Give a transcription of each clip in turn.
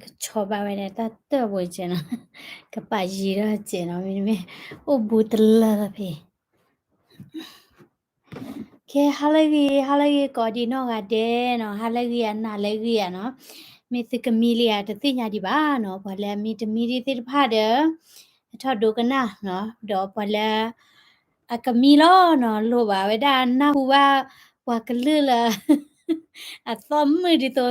个超白外的，他不见了，个把衣裳见了，没，我不得了呗。ke halagi ko di no ga de no halagi na lagi no mi ti kamilia te ti nya di ba no pa la mi te mi di ti pha de tho do kana no do pa la a kamilo no lo ba we da na hu ba wa ka lu la a thom mi di to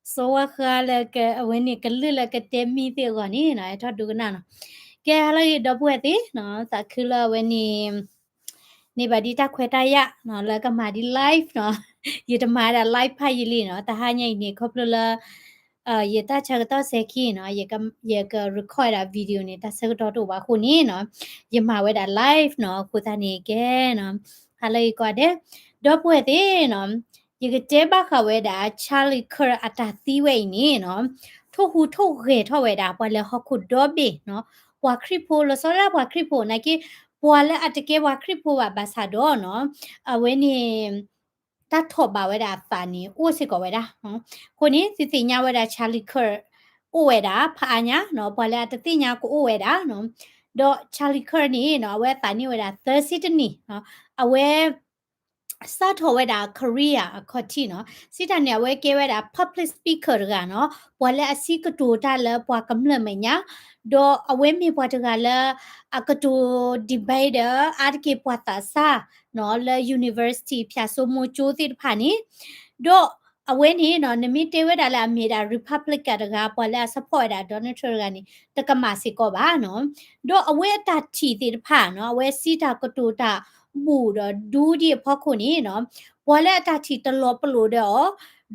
so wa kha la ke we ni ka lu la ke te mi ti ko ni no tho do kana no ke halagi do pu ti no ta khu la we niနေပါဒီတခွဲတရနော်လကမာဒီ live နော်ယတမာတာ live ဖာယလီနော်တဟာညိနေခေါပလလယတချကတော့ဆက်ခီနော်ယက record တာ video နေတာဆက်တော့တော့ပါခုနေနော်ယမဝဲတာ live နော်ခုတနေကဲနော်ဟာလေကွာတဲ့တော့ပွဲတဲ့နော်ယကတဲဘခဝဲတာ Charlie Kerr အတာသီးဝဲနေနော်ထို့ဟူထို့ခေထော့ဝဲတာပွဲလေဟခုတော့ဘေနော်ဘွာခရစ်ဖိုလဆောရဘွာခရစ်ဖိုနိုင်ကေบัวและอัตเกว่าคริปโปว่าบาซาดอเนาะเวนี่ตัดทอบาเวดาตานี่โอสิกอเวดาเนาะคนนี้สิติญาเวดาชาลีเคอร์โอเวดาพาญาเนาะบัวและอัตติญาก็โอเวดาเนาะดอชาลีเคอร์นี่เนาะเวตานี่เวดาเตอร์ซิตนี่เนาะเวสาทอเวดาคอรีอาคอติเนาะสิตาเนี่ยเวเกเวดา public speaker กะเนาะบัวและอสิกตูตาเลบัวกำเลมญาดอเวมีบัวตกะเลကတူဒီဘိုင်ဒါအာကေပွာတာစာနော်လေ university ဖြာဆိုမချိုးတိဖာနီဒေါ်အဝဲနေနော်နမီတေဝဒါလာအမီဒါ republic ကတကပေါ်လာ support ဒါ donald trump ကနေတကမာစီကောပါနော်ဒေါ်အဝဲတာချီတိဖာနော်အဝဲစီတာကတူတာဘူတော့ဒူဒီဖောက်ခုနေနော်ပေါ်လာတာချီတလောပလို့တော့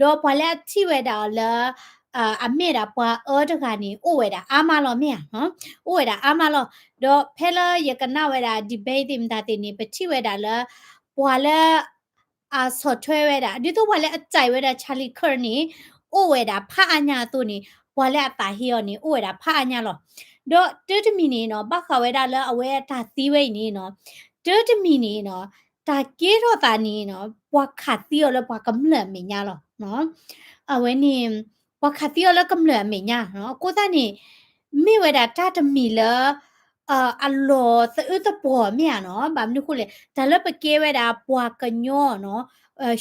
ဒေါ်ပေါ်လာချီဝဲဒါလာအမေဒါပွာအော်တကနေအိုဝဲဒါအာမလောမြနော်အိုဝဲဒါအာမလောတော့ဖဲလာယကနာဝဲဒါ debate တင်တာတင်နေပချိဝဲဒါလာပွာလာဆော့ထွဲဝဲဒါဒီတော့ပွာလာအကြိုက်ဝဲဒါ Charlie Kerr နေအိုဝဲဒါဖာအညာတို့နေပွာလာတာဟီယောနေအိုဝဲဒါဖာအညာလောတော့တူတမီနေနော်ဘခဝဲဒါလာအဝဲတာသီးဝဲနေနော်တူတမီနေနော်တာကေတော့တာနေနော်ပွာခတ်တီယောလပွာကမလမညာလောနော်အဝဲနေပွာခတ်တီယောလကမလမညာနော်ကိုသားနေမိဝဲဒါတာတမီလာအလောသဥတပေါ်မြနော်ဘာမလို့ခုလေဒါလပကေဝဲတာပွာကညောနော်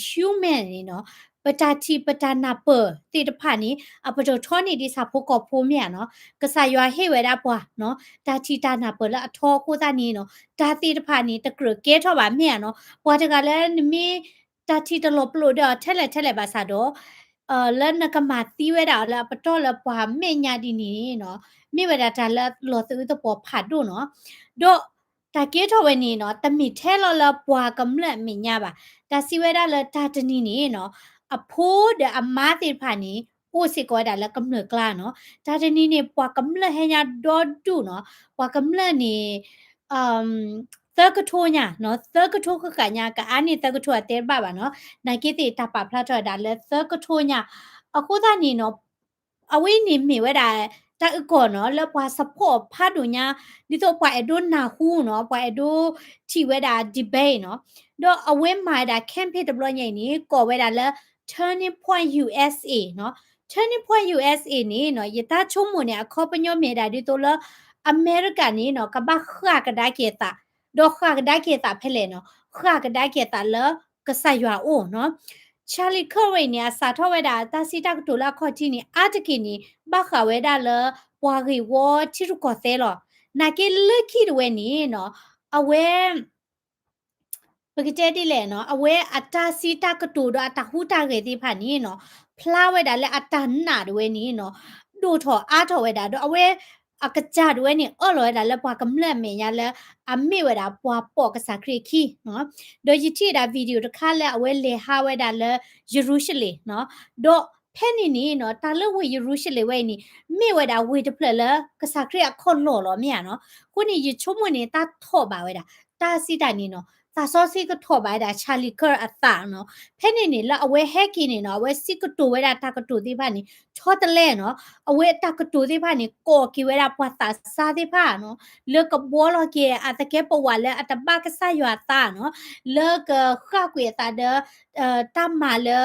ရှူမန်နေနော်ပတာတီပတာနာပတိတဖာနီအပတော်ထောနေဒီစာဖို့ကောဖိုးမြနော်ကဆာရွာဟေဝဲတာပွာနော်တာတီတာနာပလအထောကိုသားနေနော်ဒါတိတဖာနီတကရကဲထောပါမြနော်ပွာတကလည်းနမီတာတီတလောပလို့တော့ထက်လက်ပါစာတော့လဲနကမာတီဝဲတာလဲပတော်လဲပွာမေညာဒီနေနော်မိဝဲတာလဲလောသဥတပေါ်ဖတ်တို့နော်ဒေါ်တာကေထောဝဲနေနော်တမီထဲလောလပွာကမလက်မညာပါတာစီဝဲတာလဲတာတနီနေနော်အဖိုးတဲ့အမားတိဖာနေအိုစီကောတာလဲကမလကလာနော်တာတနီနေပွာကမလက်ဟညာဒေါ်တူနော်ပွာကမလက်နေအမ်သကထိုးညာနော်သကထိုးကညာကအာနေသကထိုးအတဲပါပါနော်နိုင်ကေတေတပါဖလာထောဒါလဲသကထိုးညာအခုသာနေနော်အဝိနေမေဝဲတာတာအကောနော်လပွာ support ဖာဒူညာဒီတော့ပွာအဒိုနာဟူနော်ပွာအဒိုချီဝဲတာ debate နော်တော့အဝဲမာတာ campaign တဘလညိနေကောဝဲတာလဲ turning point USA နော် turning point USA နေနော်ယတာချုံမနေအခေါပညောမေတာဒီတော့လအမေရိကန်နေနော်ကဘခကဒါကေတာတော့ခကဒါကေတာဖဲလေနော်ခကဒါကေတာလကဆာရွာအိုနော်Charlie Kerr နေစာထောဝဲတာတာစီတက်တူလာခေါ်တီနေအတကီနေဘခဝဲတာလပွာရီဝချီရကောသဲလောနာကေလက်ခီဝဲနေနော်အဝဲပကတဲ့တိလေနော်အဝဲအတာစီတကတူတော့အတဟူတာကေတိဖာနေနော်ဖလာဝဲတာလေအတနာတွေနေနော်ဒိုထောအားထောဝဲတာတော့အဝဲအကကြတွေနေအော်လောတာလေပွာကမလက်မေညာလေအမေဝဲတာပွာပေါ့ကစားခရီခီနော်ဒိုယတီတာဗီဒီယိုတခါလဲအဝဲလေဟာဝဲတာလေယေရုရှလေနော်ဒိုဖဲနေနေနော်တာလဝဲယေရုရှလေဝဲနေမေဝဲတာဝဲတဖလက်လေကစားခရီအခေါ်လော်လောမြနော်ခုနေရချုံမနေတာထော့ပါဝဲတာတာစီတာနေနော်တာစောစီကထော့ပါတာချာလီကာအတာနော်ဖဲနေနေလာအဝဲဟက်ကင်းနေနော်အဝဲစီကတူဝဲတာတာကတူဒီပါနေချောတလဲနော်အဝဲတာကတူဒီပါနေကောကီဝဲတာပွာတာစာဒီပါနော်လေကဘောလကေအတကဲပဝါလဲအတပကဆာယွာတာနော်လေကခကွေတာဒတမလာ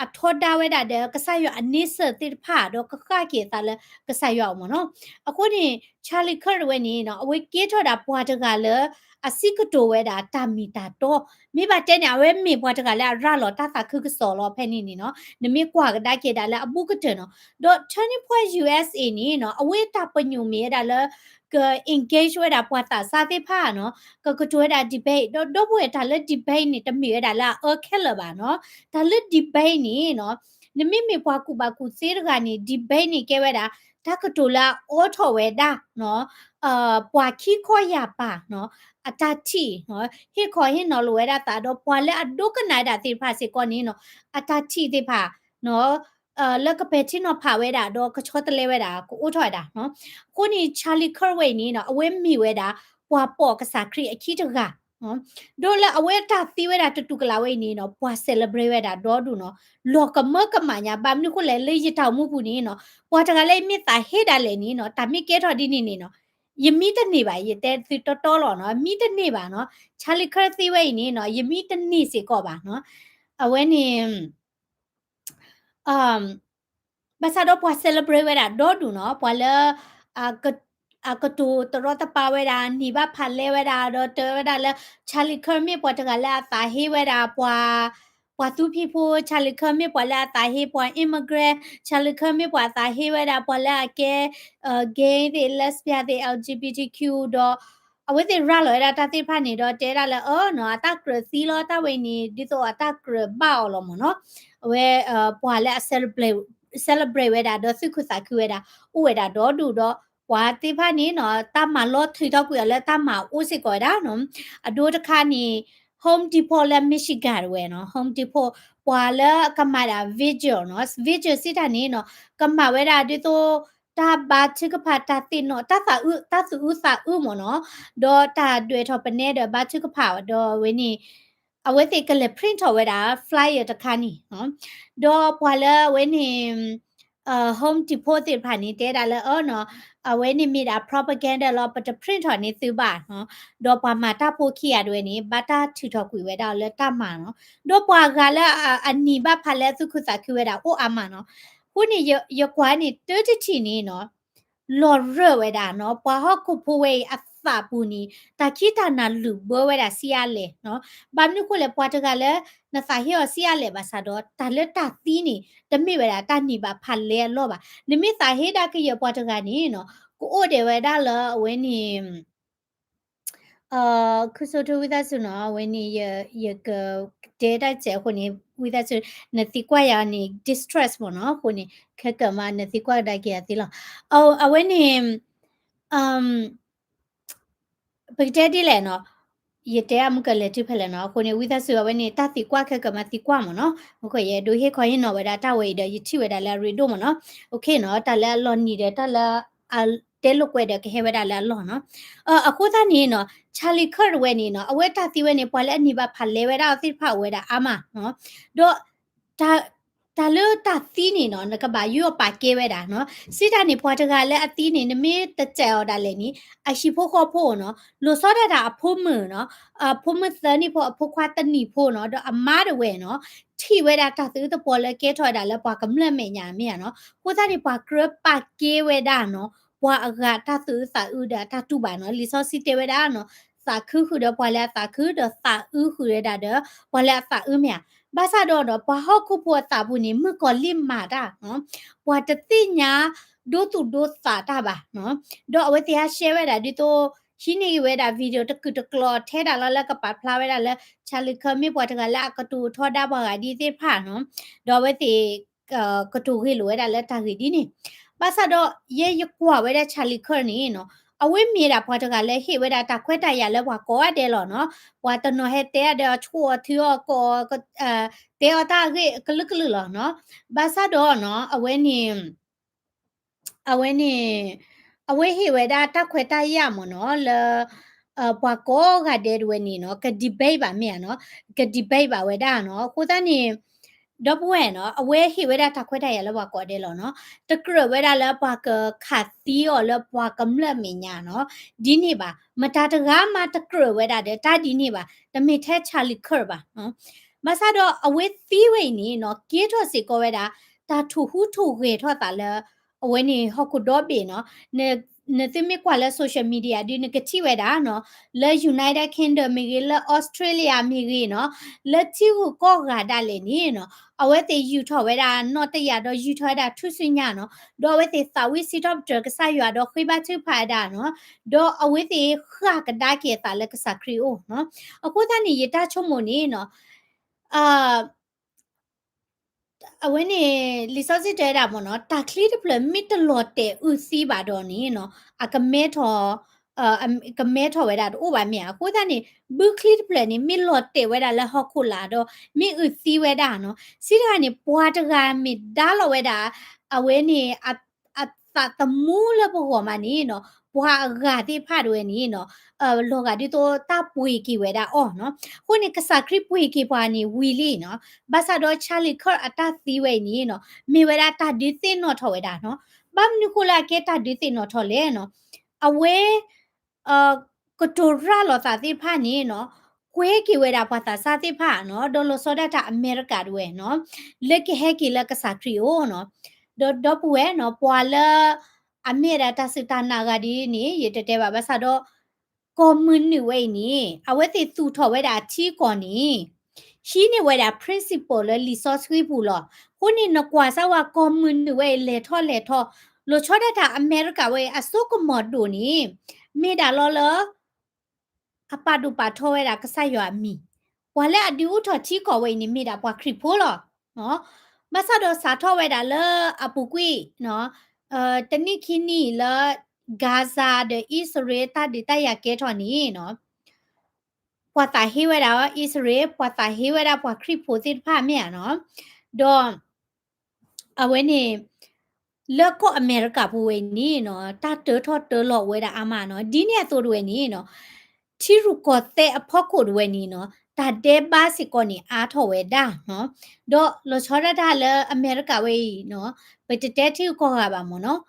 a thoda weda de kasayo anisa tirpha do kakake tala kasayo mo no akoni Charlie Kirk we ni no awe ke thoda pwa taga le asikato weda tamita to mi ba te nya we mi pwa taga le ra lo ta ta khu so lo phe ni no ne mi kwa ga da ke da le abu ka te no do turning point USA ni no awe ta panyu mi da le ke engage weda pwa ta sa te pha no ka to da debate do bo ta le debate ni ta mi da la okay la ba no ဒါလဒီဘိုင်းနီနော်နမိမေပွားကူပါကူစေရကနေဒီဘိုင်းနီကဲဝဲတာဒါကတူလာအောထော်ဝဲတာနော်ပွားခီခေါ်ရပါနော်အတတီနော်ဟေခေါ်ဟင်းနော်လိုဝဲတာတာတော့ပွားလဲအဒုကနိုင်တာတိဖာစေကောနီနော်အတတီတိဖာနော်လက်ကပဲချင်းနော်ဖာဝဲတာတော့ကချောတလဲဝဲတာကိုအိုထော်တာနော်ကိုနီချာလီခရဝဲနီနော်အဝဲမီဝဲတာပွားပေါ့ကစားခရီအခီတကနော် do la aweta tiwera tu kala we ni no pwa celebrate weda do du no lo kama kama nya bam ni ko le le yitaw mu pu ni no pwa ta le mi ta he da le ni no ta mi ke tho di ni no yimi ta ni ba ye te to to lo no mi ta ni ba no chali khar ti we ni no yimi ta ni se ko ba no awe ni basa do pwa celebrate weda do du no pwa le ka ka tu to ro ta pa weda ni ba pha le weda do te weda le chali khar mi pwa ta la ta he weda pwa tu people chali khar mi pwa la ta he pwa immigrant chali khar mi pwa ta he weda pwa la ke gay the lesbian the LGBTQ do awe the ra lo da ta ti pha ni do te da le no ta kre si lo ta we ni di to ta kre ba lo mo no we pwa le celebrate ဝဲတာတော့စုခုစာခုဝဲတာဥဝဲတာတော့ဒူတော့ဝါတိဖာနီနော်တမလောထီတော့ကွေလဲတမဥစစ်ကောတာနော်အဒိုတခါနီ Home Depot လဲ Michigan ဝဲနော် Home Depot ပွာလဲကမာတာ Vigil နော် Vigil စစ်တာနီနော်ကမာဝဲတာဒီတော့တာဘာချကဖာတာတင်နော်တာစာဥတာစုဥစာဥမနော်ဒေါ်တာတွေထော်ပနေတော့ဘာချကဖာတော့ဝဲနီအဝဲတိကလေ print ထော်ဝဲတာ flyer တခါနီနော်ဒေါ်ပွာလဲဝဲနီhome deposit ผ่านนี้เตได้แล้วเนาะเอาไว้นี่มีดา propaganda เราปะจะ print ถอนนี้ซื้อบ้านเนาะดอกปามาตาโพเคียด้วยนี่บัตตาถือถอกุยไว้ดาวแล้วตามาเนาะดอกปากาแล้วอันนี้บ้าพันแล้วสุขุสาคือไว้ดาวโออามาเนาะผู้นี่เยอะกว่านี่ตื้อที่ทีนี้เนาะหลอดเร่อไว้ดาเนาะปะฮอกคุพูเวอัสสาปูนี่ตาคิดานาลุเบอไว้ดาเสียเลยเนาะบางนี่คนเลยปะจะกันแล้วนาสาเฮียเสียเลยภาษาดอตาเลตาตีนี่တမိဝဲတာတနိပါဖတ်လဲလောပါနိမိတာဟေတာကရပွားတကနီနော်ကိုအိုတယ်ဝဲတာလဝဲနီခုဆိုတဝိသဆုနော်ဝဲနီရကဒေတာကျဲခုနီဝိသဆုနတိကွာယာနီ distress ပေါ့နော်ခုနီခက်ကမနတိကွာဒါကရတိလောအဝဲနီပကတဲ့ဒီလဲနော်ရတဲ့အမကလည်းတိဖက်လဲနော်ကိုနေဝိသဆူဝဲနေတာတိကွာခက်ကမတိကွာမနော်โอเคရဒိုဟေခေါ်ရင်နော်ဝဲတာတဝဲဒရချိဝဲတာလဲရီဒိုမနော်โอเคနော်တလဲလော်နီတယ်တလဲတဲလုကွဲတဲ့ခဲဝဲတာလဲလော်နော်အခုသားနေနော်ချာလီခတ်ဝဲနေနော်အဝဲတာတိဝဲနေပွာလဲအနိဘဖလဲဝဲတာအသိဖဝဲတာအာမနော်တော့ဒါလို့တာသီးနေနော်ငကဘာယူပါကေဝဲတာနော်စစ်တာနေဖွာတကလည်းအသီးနေနမေတကြော်တာလည်းနီအရှိဖို့ခေါ်ဖို့နော်လို့စောတတာအဖို့မနော်အဖို့မစနေဖို့အဖို့ခွာတနီဖို့နော်တော့အမားတဝဲနော်ထီဝဲတာတာသီးတပေါ်လဲကဲထွားတာလဲပွာကမလက်မေညာမေရနော်ကိုသားနေပွာကရပါကေဝဲတာနော်ပွာအကတာသီးစာဥဒါတာတူပါနော်လီစောစီတေဝဲတာနော်စာခုခုတော့ပွာလဲစာခုတော့စာဥခုရတာတော့ပွာလဲစာဥမြဘာသာတော့ဘာဟောက်ခုပေါ်တာဘူးနေမကောလိမာတာနော်ပွာတတိညာဒိုတူဒိုစာတာပါနော်တော့အဝတရား share ရတာဒီတော့ရှိနေဝဲတာဗီဒီယိုတကတကလောထဲတာလကပါဖလာဝဲတာလဲချာလီခမီပွာတကလာကတူထောတာပါကဒီတိဖာနော်တော့ဝဲတိကတူခေလိုဝဲတာလဲတာခေဒီနေဘာသာတော့ရေရကွာဝဲတာချာလီခနေနော်အဝိမြေတာဖွာတကလည်းဟိဝဲတာတခွဲတရလဲဘွာကောရတယ်လောနော်ဘွာတနော်ဟဲတဲတဲ့ချောသီယောကောတဲတာခေကလကလလောနော်ဘာသာတော့နော်အဝဲနေအဝဲဟိဝဲတာတခွဲတရမနော်လဘွာကောကတဲ့ဝဲနေနော်ကဒီဘိတ်ပါမြနော်ကဒီဘိတ်ပါဝဲတာနော်ကိုသားနေတော့ဘွဲနော်အဝဲဟိဝဲတာတခွဲတရလဲဘွာကောတယ်လောနော်တကရဝဲတာလဲဘွာကခတ်တီရောလဲဘွာကမလက်မညာနော်ဒီနေ့ပါမတာတကားမတကရဝဲတာတဲ့တာဒီနေ့ပါတမေထဲချာလီခရပါနော် มาซาดอเอาไว้ตีไว้นี่เนาะเกทอสิก็ไว้ดาตาถูหูถูเกทอตาละเอาไว้นี่ฮอกกุดอเบเนาะเนติมีกว่าละโซเชียลมีเดียดิเนกที่ไว้ดาเนาะละยูไนเต็ดคิงดอมมีละออสเตรเลียมีเนาะละที่กูก็กาดาเลนี่เนาะเอาไว้แต่ยูทอไว้ดานอตยาดอยูทอดาทุสิญาเนาะดอไว้แต่สาวิสิทอปเจอกษายดอคุยบาชื่อพาดาเนาะดอเอาไว้แต่ขากระดาเกตาละกษาครีโอเนาะအခုတန်းနေရတချုံမနေနော်အဝင်းနေလီစောစစ်တဲတာပေါ့နော်တာကလီတပလမီတလော့တဲဥစီပါတော့နေနော်အကမဲထောကမဲထောဝဲတာအိုပါမြာကိုသားနေဘူးကလီတပလနေမီလော့တဲဝဲတာလက်ဟော့ခုလာတော့မီဥစီဝဲတာနော်စီရကနေပွားတကမီဒါလောဝဲတာအဝဲနေအတတမူလဘောမနေနော်ဘွာဂါတိဖတ်ဝဲနေနော်လောကဒီတော့တပွေကီဝဲတာအော်နော်ခုနေကစားခရစ်ပွေကီပွားနေဝီလီနော်ဘာသာတော့ချာလီခော့အတသီးဝဲနီနော်မေဝဲတာတဒီသိနော်ထော်ဝဲတာနော်ဘမ်နိခုလာကေတဒီသိနော်ထော်လဲနော်အဝဲကတိုရာလောသာတိဖာနေနော်ကွဲကီဝဲတာဘာသာစာတိဖာနော်ဒေါ်လောစောဒတာအမေရိကတို့ဝဲနော်လက်ကဟဲကီလက်ကစားခရီအိုနော်ဒေါ်ပွဲနော်ပွာလအမေရတာစစ်တာနာဂဒီနေရတတဲပါဘာသာတော့ကောမွန်နီဝဲနီအဝဲတိသူထော်ဝဲတာချီကောနီရှိနေဝဲတာ principle လဲ resource ခွေးပူလောခုနေနကွာဆာဝါ commune ဝဲလေထော့လိုချောဒတာအမေရိကဝဲအစုကမော်ဒိုနီမေဒါလောလအပဒုပါထောဝဲတာကဆယွာမီဝါလဲအဒီဥထော်ချီကောဝဲနီမေဒါပွားခရစ်ဖိုးလောနော်မဆာတော့စာထောဝဲတာလအပူကွီနော်တနိခိနီလဂါဇာဒဣစရေတဒီတယကေထော်နီနော်ပွာတာဟိဝဲတာဣစရေပွာတာဟိဝဲတာပွာခရစ်ဖိုးစစ်ဖာမြာနော်ဒေါ်အဝဲနေလက်ကောအမေရိကဘူဝဲနီနော်တတေထော်တေလောဝဲတာအမနော်ဒီနေဆိုဝဲနီနော်ချီရုကောတဲအဖောက်ကိုဝဲနီနော်တတဲပါစီကောနီအားထော်ဝဲတာနော်ဒေါ်လောချောရတာလေအမေရိကဝဲနော်ပတတဲတီကောကပါမော်နော်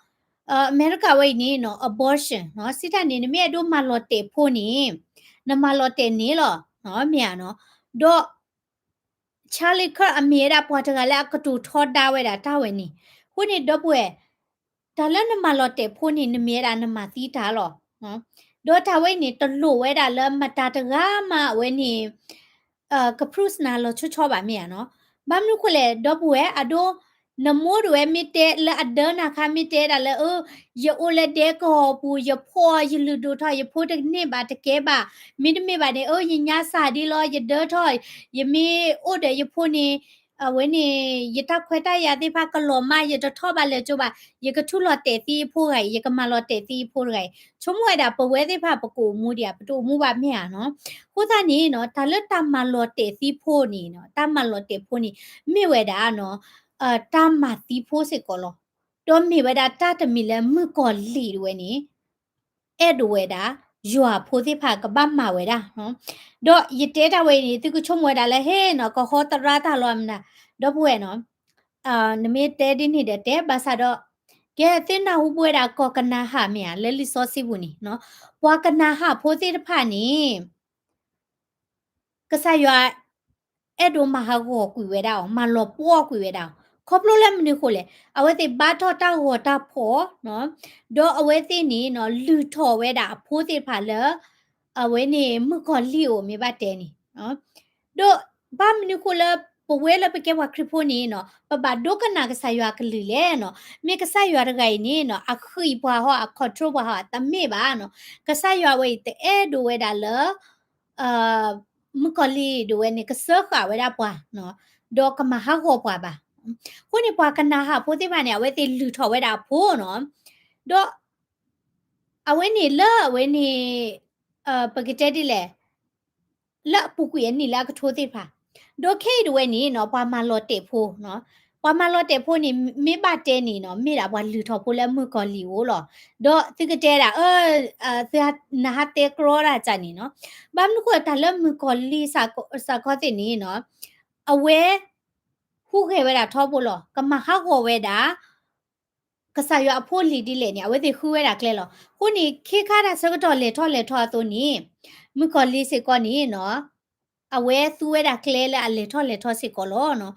အမေရိကဝဲနီနော် abortion နော်စစ်တာနေနမေတို့မလော်တေဖို့နီနမလော်တေနီလောနော်မြာနော်ဒေါ်ချာလီခအမေရာပွားတကလည်းအကတူထော်တာဝဲတာတာဝဲနီခုနေတော့ပွဲဒါလည်းနမလော်တေဖို့နေနမေရာနမသီးတာလောနော်ဒေါ်တာဝဲနေတလို့ဝဲတာလည်းမတာတကားမဝဲနေကပရုစနာလောချောချောပါမြာနော်ဘာမလို့ခွလေတော့ပွဲအဒိုနမိုးရွယ်မီတဲလအဒနာခမီတဲဒါလေယအိုလေတဲကောပူယဖောယလူဒိုထယဖိုးတနေပါတကဲပါမိဒမေပါနေယညာစာဒီလောယဒေထယမေအိုဒေယဖိုးနေအဝဲနေယတခွဲတရတိဖကလောမယတထောပါလေကျိုပါယကထုလောတေတိဖိုးဂိုင်ယကမလောတေတိဖိုးဂိုင်ချုံမွေတာပဝဲတိဖပကူမူဒီယပတူမူပါမြာနော်ခုသားနေနော်ဒါလတမလောတေတိဖိုးနေနော်တမလောတေဖိုးနေမေဝဲတာနော်တမတိဖိုးစစ်ကောလောတော့မေဝဲတာတတမီလဲမကောလီဝဲနေအဲ့ဒဝဲတာရွာဖိုးတိဖကပမဝဲတာနော်တော့ယတဲတဝဲနေသူကချုံဝဲတာလဲဟဲနော်ကဟောတရာတာလောမနာတော့ဘွဲနော်နမေတဲဒီနေတဲ့တဲဘာသာတော့ကဲသင်းနာဟုပွဲတာကောကနာဟာမြာလဲလီစောစီဘူးနီနော်ပွာကနာဟာဖိုးတိတဖာနီကဆာယွာအဲ့ဒိုမဟာကိုကွေဝဲတာမလောပွားကွေဝဲတာခေါပလိုလဲမနီခိုလေအဝဲတိဘာထောတာဟောတာဖောနော်ဒေါ်အဝဲတိနီနော်လူထော်ဝဲတာအဖိုးတိဖာလဲအဝဲနေမကောလီအိုမေဘတဲနီနော်ဒေါ်ဘာမနီခိုလဲပဝဲလပကေဝခရဖိုနီနော်ပပဒုကနာကဆာယွာကလီလေနော်မေကဆာယွာရဂိုင်နီနော်အခီပွားဟောအခထရိုပွားဟောတမေပါနော်ကဆာယွာဝဲတဲဒိုဝဲတာလဲမကလီဒိုဝဲနေကဆောခဝဲတာပွားနော်ဒေါ်ကမဟာဟောပွားပါခုနေပွားကနာဟာပိုတိပါနေအဝဲတိလူထော်ဝဲတာဖိုးနော်ဒေါ်အဝဲနေပကတဲ့တိလေလပူကွေနီလာကထိုးတိဖာဒေါ်ခေဒဝဲနီနော်ပွားမလော့တေဖိုးနော်ပွားမလော့တေဖိုးနီမေဘတဲနီနော်မေတာပွားလူထော်ဖိုးလဲမွကောလီဝိုလောဒေါ်တိကတဲတာသနာဟတေကရောရာဂျာနီနော်ဘာမနုကိုတာလဲမွကောလီစာကောတိနီနော်အဝဲဟူခေဝဲတာထောဖို့လောကမဟာဟောဝဲတာကဆာယအဖိုးလီဒီလေနီအဝဲတိခူဝဲတာကလဲလောခုနီခေခါတာစကတော့လေထော့လေထော့တိုနီမွကောလီစေကောနီနော် awe suweda klela ale tho se kolo no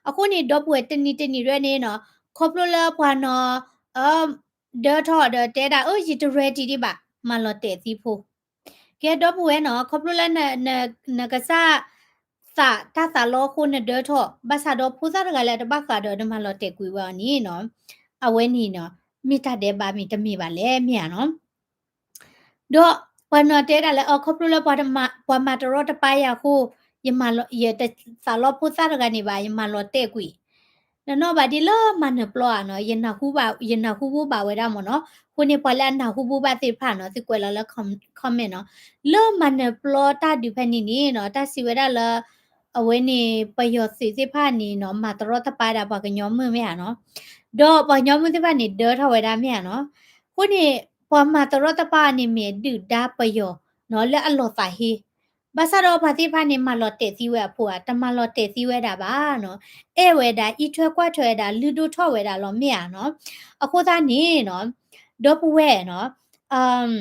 ako ni dop we tini re ne no khoplo la pwa no de tho de te da o yi de ready di ba malote ti pho ke dop we no khoplo la na ka sa ta sa lo ko ne de tho ba sa do phu sa ga la de ba ka do de malote kwi wa ni no awe ni no mi ta de ba mi te mi ba le mi ya no do pano te da le o khoplo la pa ma to ro ta pa ya ko ye ma lo ye te sa lo phu sa ga ni ba ye ma lo te kwi na no ba di lo ma ne plo no ye na hu bu ba we da mo no ko ni pa la na hu bu ba te pha no ti kwe la la comment no lo ma ne plo ta di pha ni ni no ta si we da la awe ni pa yo si si pha ni no ma to ro ta pa da ba ga nyo mu me ya no do pa nyo mu ti pha ni de tha we da me ya no ko ni pa ma to ro ta pa ni me du da pa yo no le a lo ta hi ဘာသာတော့ဘာတိဖာနေမလော်တဲ့စီဝဲအဖို့ကတမလော်တဲ့စီဝဲတာပါနော်အဲဝဲတာဤထွဲကွက်ထွဲတာလူတို့ထော့ဝဲတာလောမြရနော်အခုသားနေနော်ဒေါပဝဲနော်အမ်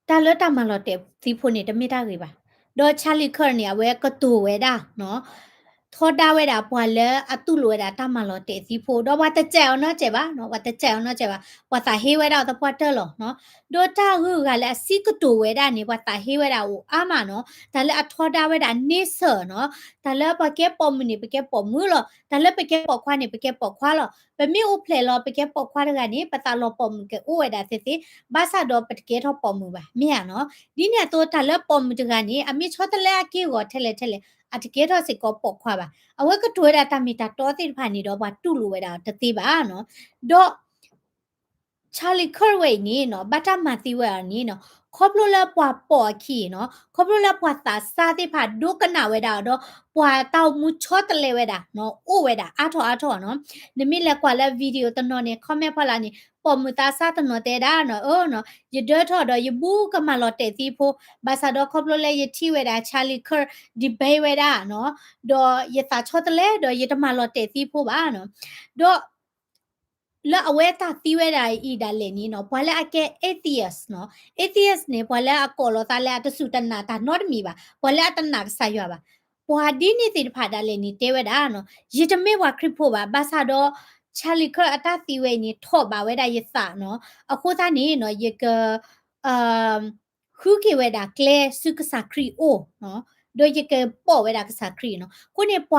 တာလတမလော်တဲ့စီဖို့နေတမိတာကြီးပါဒေါ်ချာလီခရနေဝဲကတူဝဲတာနော်ထောဒါဝဲတာပွာလဲအတုလွဲတာတမလော်တဲ့စီဖို့တော့ဘာတကြဲအောင်နော်ကြဲပါနော်ဘာတကြဲအောင်နော်ကြဲပါပွာသာဟေးဝဲတာတော့ပွာတယ်လောနော်ဒေါ်တာဟုကလည်းစီကတူဝဲတာနေပွာသာဟေးဝဲတာကိုအာမနော်ဒါလည်းအထောဒါဝဲတာနေဆော်နော်ဒါလည်းပကဲပေါ်မနေပကဲပေါ်မှုလောဒါလည်းပကဲပေါ်ခွားနေပကဲပေါ်ခွားလောပမေဥဖလေလောပကဲပေါ်ခွားတကနေပတာလောပေါ်မှုကဥဝဲတာစစ်စစ်ဘာသာတော့ပကဲထောပေါ်မှုပါမြင်နော်ဒီနေ့တော့ဒါလည်းပေါ်မှုတကနေအမေချောတလဲအကေကိုထဲလဲအတကယ်တော့စစ်ကောပေါ်ခွာပါအဝဲကတွဲတာတမီတာတောတိဖာနေတော့ဘာတူလူဝဲတာတတိပါနော်တော့ Charlie Kerway นี่เนาะบัตตามาติเวอนี่เนาะครอบลูละปวาปอขี้เนาะครอบลูละปวาตาซาติผาดูกันนาเวดาเนาะปวาเต้ามุชอตเลเวดาเนาะโอเวดาอาทอเนาะนมิเลกว่าละวิดีโอตนอเนี่ยคอมเมนต์พลานี่ปอมุตาซาตนอเตดาเนาะเนาะยเดอทอดอยบูกมาลอเตติโพบาซาดอครอบลูละยทีเวดา Charlie Ker ดิเบเวดาเนาะดอยตาชอตเลดอยตมาลอเตติโพบาเนาะดอแล้วเอาไว้ตาที่เวลาอีดัลเลนี่เนาะพอแล้วอแก atheist เนาะ atheist เนี่ยพอแล้วอโกโลตาแล้วตสุตันนาตานอดมีบะพอแล้วตันนักสายบะพอดีนี่ติดผาดัลเลนี่เตเวดาเนาะยิจะไม่ว่าคริปโปบะบาซาโดชาลิเคอร์อตาติเวนี่ทอบาเวดายสาเนาะอโคตานี่เนาะยกเอ่อคูเกเวดาเคลสุกษาครีโอเนาะโดยยกปอเวดากษาครีเนาะคนเนี่ยปว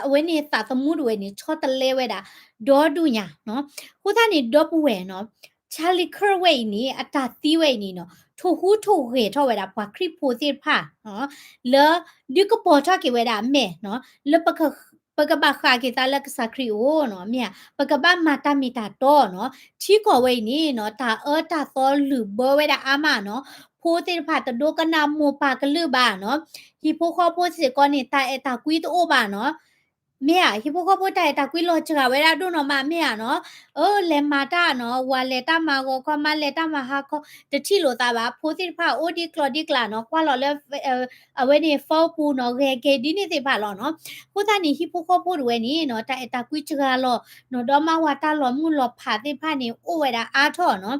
เวนี่ตาสมุดเวนี่ชอตะเลเวดา ဒေါ်ဒူညာနော်ဟိုသားနေဒေါ်ပဝဲနော်ချာလီခရဝဲနေအတာသီးဝဲနေနော်ထိုဟူထိုရေထောဝဲတာပွာခရစ်ဖိုစီဖာနော်လေဒီကပေါ်ချကေဝဲတာမဲနော်လေပကဘာခါကေတာလက်စခရီအိုနော်မြပကဘာမာတာမီတာတော့နော်ချီကောဝဲနေနော်တာတာသောလူဘဝဲတာအာမနော်ဖိုးတေဖာတဒိုကနာမောပါကလူပါနော်ဟီဖိုခေါ်ဖိုးစီကောနေတာအတာကွီတိုပါနော်မေဟိပိုကပိုတိုင်တာကွီလောချကဝဲရဒုနော်မမေနော်အိုလေမာတာနော်ဝါလေတာမာကိုခမလေတာမဟာခတတိလိုတာပါဖိုးတိဖာအိုဒီကလော်ဒီကလာနော်ကွာလော်လေအဝဲနေဖောပူနော်ရေကေဒီနေတိဖာလောနော်ကိုတာနေဟိပိုကပိုဝဲနေနော်တိုင်တာကွီချကလောနော်ဒေါ်မဝါတာလောမှုလောဖာတိဖာနေအိုဝဲတာအားထောနော်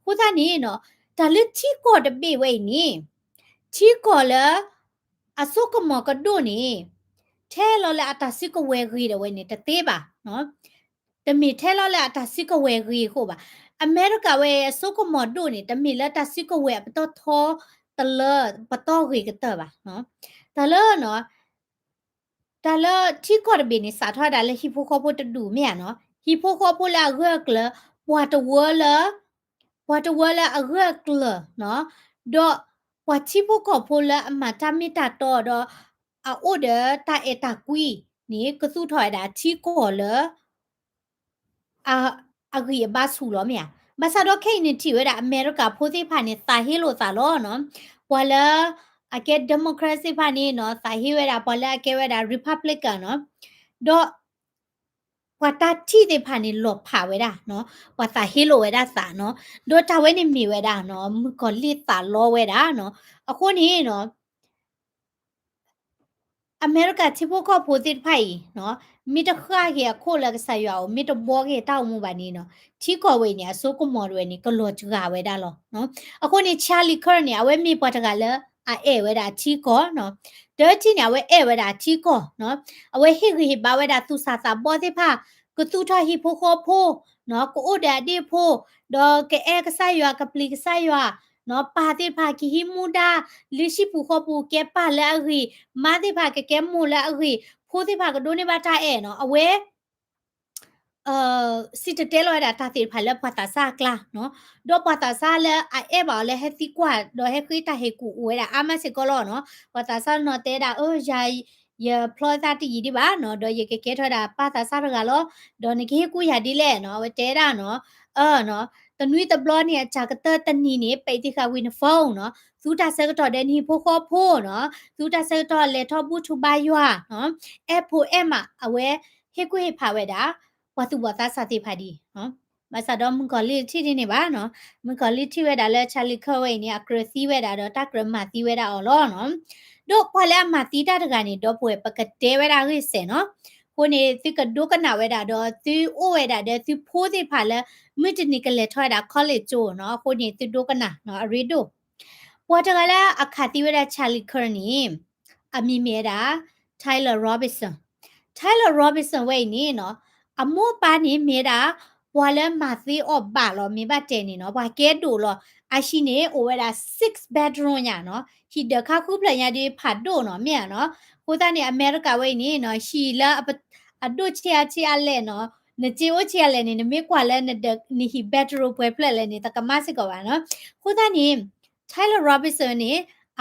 ကိုတာနေနော်ဒါလက်ချီကောတပေဝဲနေချီကောလအစုကမောကဒိုနေထဲလောလဲအတာစစ်ကဝဲကြီးတယ်ဝဲနေတသေးပါနော်တမီထဲလောလဲအတာစစ်ကဝဲကြီးခို့ပါအမေရိကဝဲစုကမော်ဒိုနေတမီလက်တာစစ်ကဝဲပတော့ထောတလပတော့ကြီးကတဲ့ပါနော်တလနော်တလချီကော်ဘီနေစာထွားဒါလဲဟီဖိုခေါ်ဖို့တဒူမြနော်ဟီဖိုခေါ်ဖို့လာရက်လပွာတဝလာပွာတဝလာအရက်ကလနော်ဒေါ်ပွာချီဖိုခေါ်ဖို့လာအမတာမီတာတော့တော့အိုဒတာအတာကွီนี่ก็สู้ถอยดาที่ก่อเลอะอะกีบาสูล้อเมียบาซาดอเคนี่ที่เวดาอเมริกาโพสิพานี่สาเฮโลซาล้อเนาะปอลอะเกดโมคราซีพานี่เนาะสาเฮเวดาปอลอะเกเวดารีพับลิกันเนาะดอปาตาที่เดพานี่หลบผาเวดาเนาะปาตาเฮโลเวดาสาเนาะดอตาเวนี่มีเวดาเนาะมึกอลีตาล้อเวดาเนาะอะโคนี่เนาะ อเมริกาที่พวกเขาพูดติดไผ่เนาะมีแต่ข้าเหียโคละก็ใส่เอามีแต่บอกเฮต้าหมู่บ้านนี้เนาะที่ก็เวเนี่ยสุกุมอรเวนี่ก็ลดจกาเวดาลอเนาะအခုนี่ชาลีเคอร์เนี่ยเอาไว้มีปอตกาเลอะเอเวดาที่ก็เนาะเดอที่เนี่ยเอาไว้เอเวดาที่ก็เนาะเอาไว้ฮิฮิบาเวดาตุสาสาบอติพาก็ตุทาฮิโพโคโพเนาะก็อุดาดิโพดอเกเอก็ใส่ยากะปลีก็ใส่ยาเนาะปาติพากิฮิมูดาลิชิปูโคปูเกปาละอะฮี မာတိဖာကကဲမူလာအခုဖိုးတိဖာကဒိုနေဘာတာအဲနော်အဝဲစီတတဲလောရတာတိဖာလပတာစာကလာနော်ဒေါ်ပတာစာလဲအဲဘာလဲဟက်တီကွာဒေါ်ဟက်ခိတာဟေကူဝဲတာအမစကလောနော်ပတာစာနော်တဲတာယာယဖလောတာတီဒီပါနော်ဒေါ်ရေကကဲထောတာပတာစာရကလောဒေါ်နေကေကူရဒီလဲနော်ဝဲတဲတာနော်နော်တနွေတဘလเนี่ยจากเตอร์ตนีนี่ไปที่คาวินฟงเนาะซูตาเซกตอเดนีโพโคโพเนาะซูตาเซกตอเลทอบูทูบายว่าเนาะเอโพเอมาอเวเฮกุเฮพาเวดาวัตุวัตาสติพาดีเนาะมาซาดอมึงกอลิที่นี่บ้าเนาะมึงกอลิที่เวดาเลชาลิเคเวนี่อะกรซีเวดาดอตากรมาติเวดาออลอเนาะดอกพอแล้วมาติดาตะกานี่ดอกป่วยปกติเวดาคือเสเนาะคนนี้ที่กระดูกกันหนาเวดาดอที่โอเวดาเดที่พูดที่ผ่านแล้วมื่อจะนี่กันเลยทอยดาคอลเลจโจเนาะคนนี้ที่ดูกันนะเนาะรีดูพอจะกันแล้วอาคาติเวดาชาลิเคอร์นี่อามีเมียดาไทเลอร์โรบินสันไทเลอร์โรบินสันเว้ยนี่เนาะอามูปานี่เมียดาว่าแล้วมาซีออบบาลอมีบาเจนี่เนาะว่าเกดูลออาชิเนโอเวดา6 bedroom เนี่ยเนาะที่เดคาคูเพลยาดีผัดดูเนาะเมียเนาะကိုသားနေအမေရိကဝိနေနော်ရှီလာအဒုချီအချီအလဲနော်နချီဝချီအလဲနေမေကွာလဲနေဟီဘက်ထရိုပွဲဖလက်လဲနေတကမစစ်ကောပါနော်ကိုသားနေ Tyler Robinson နေ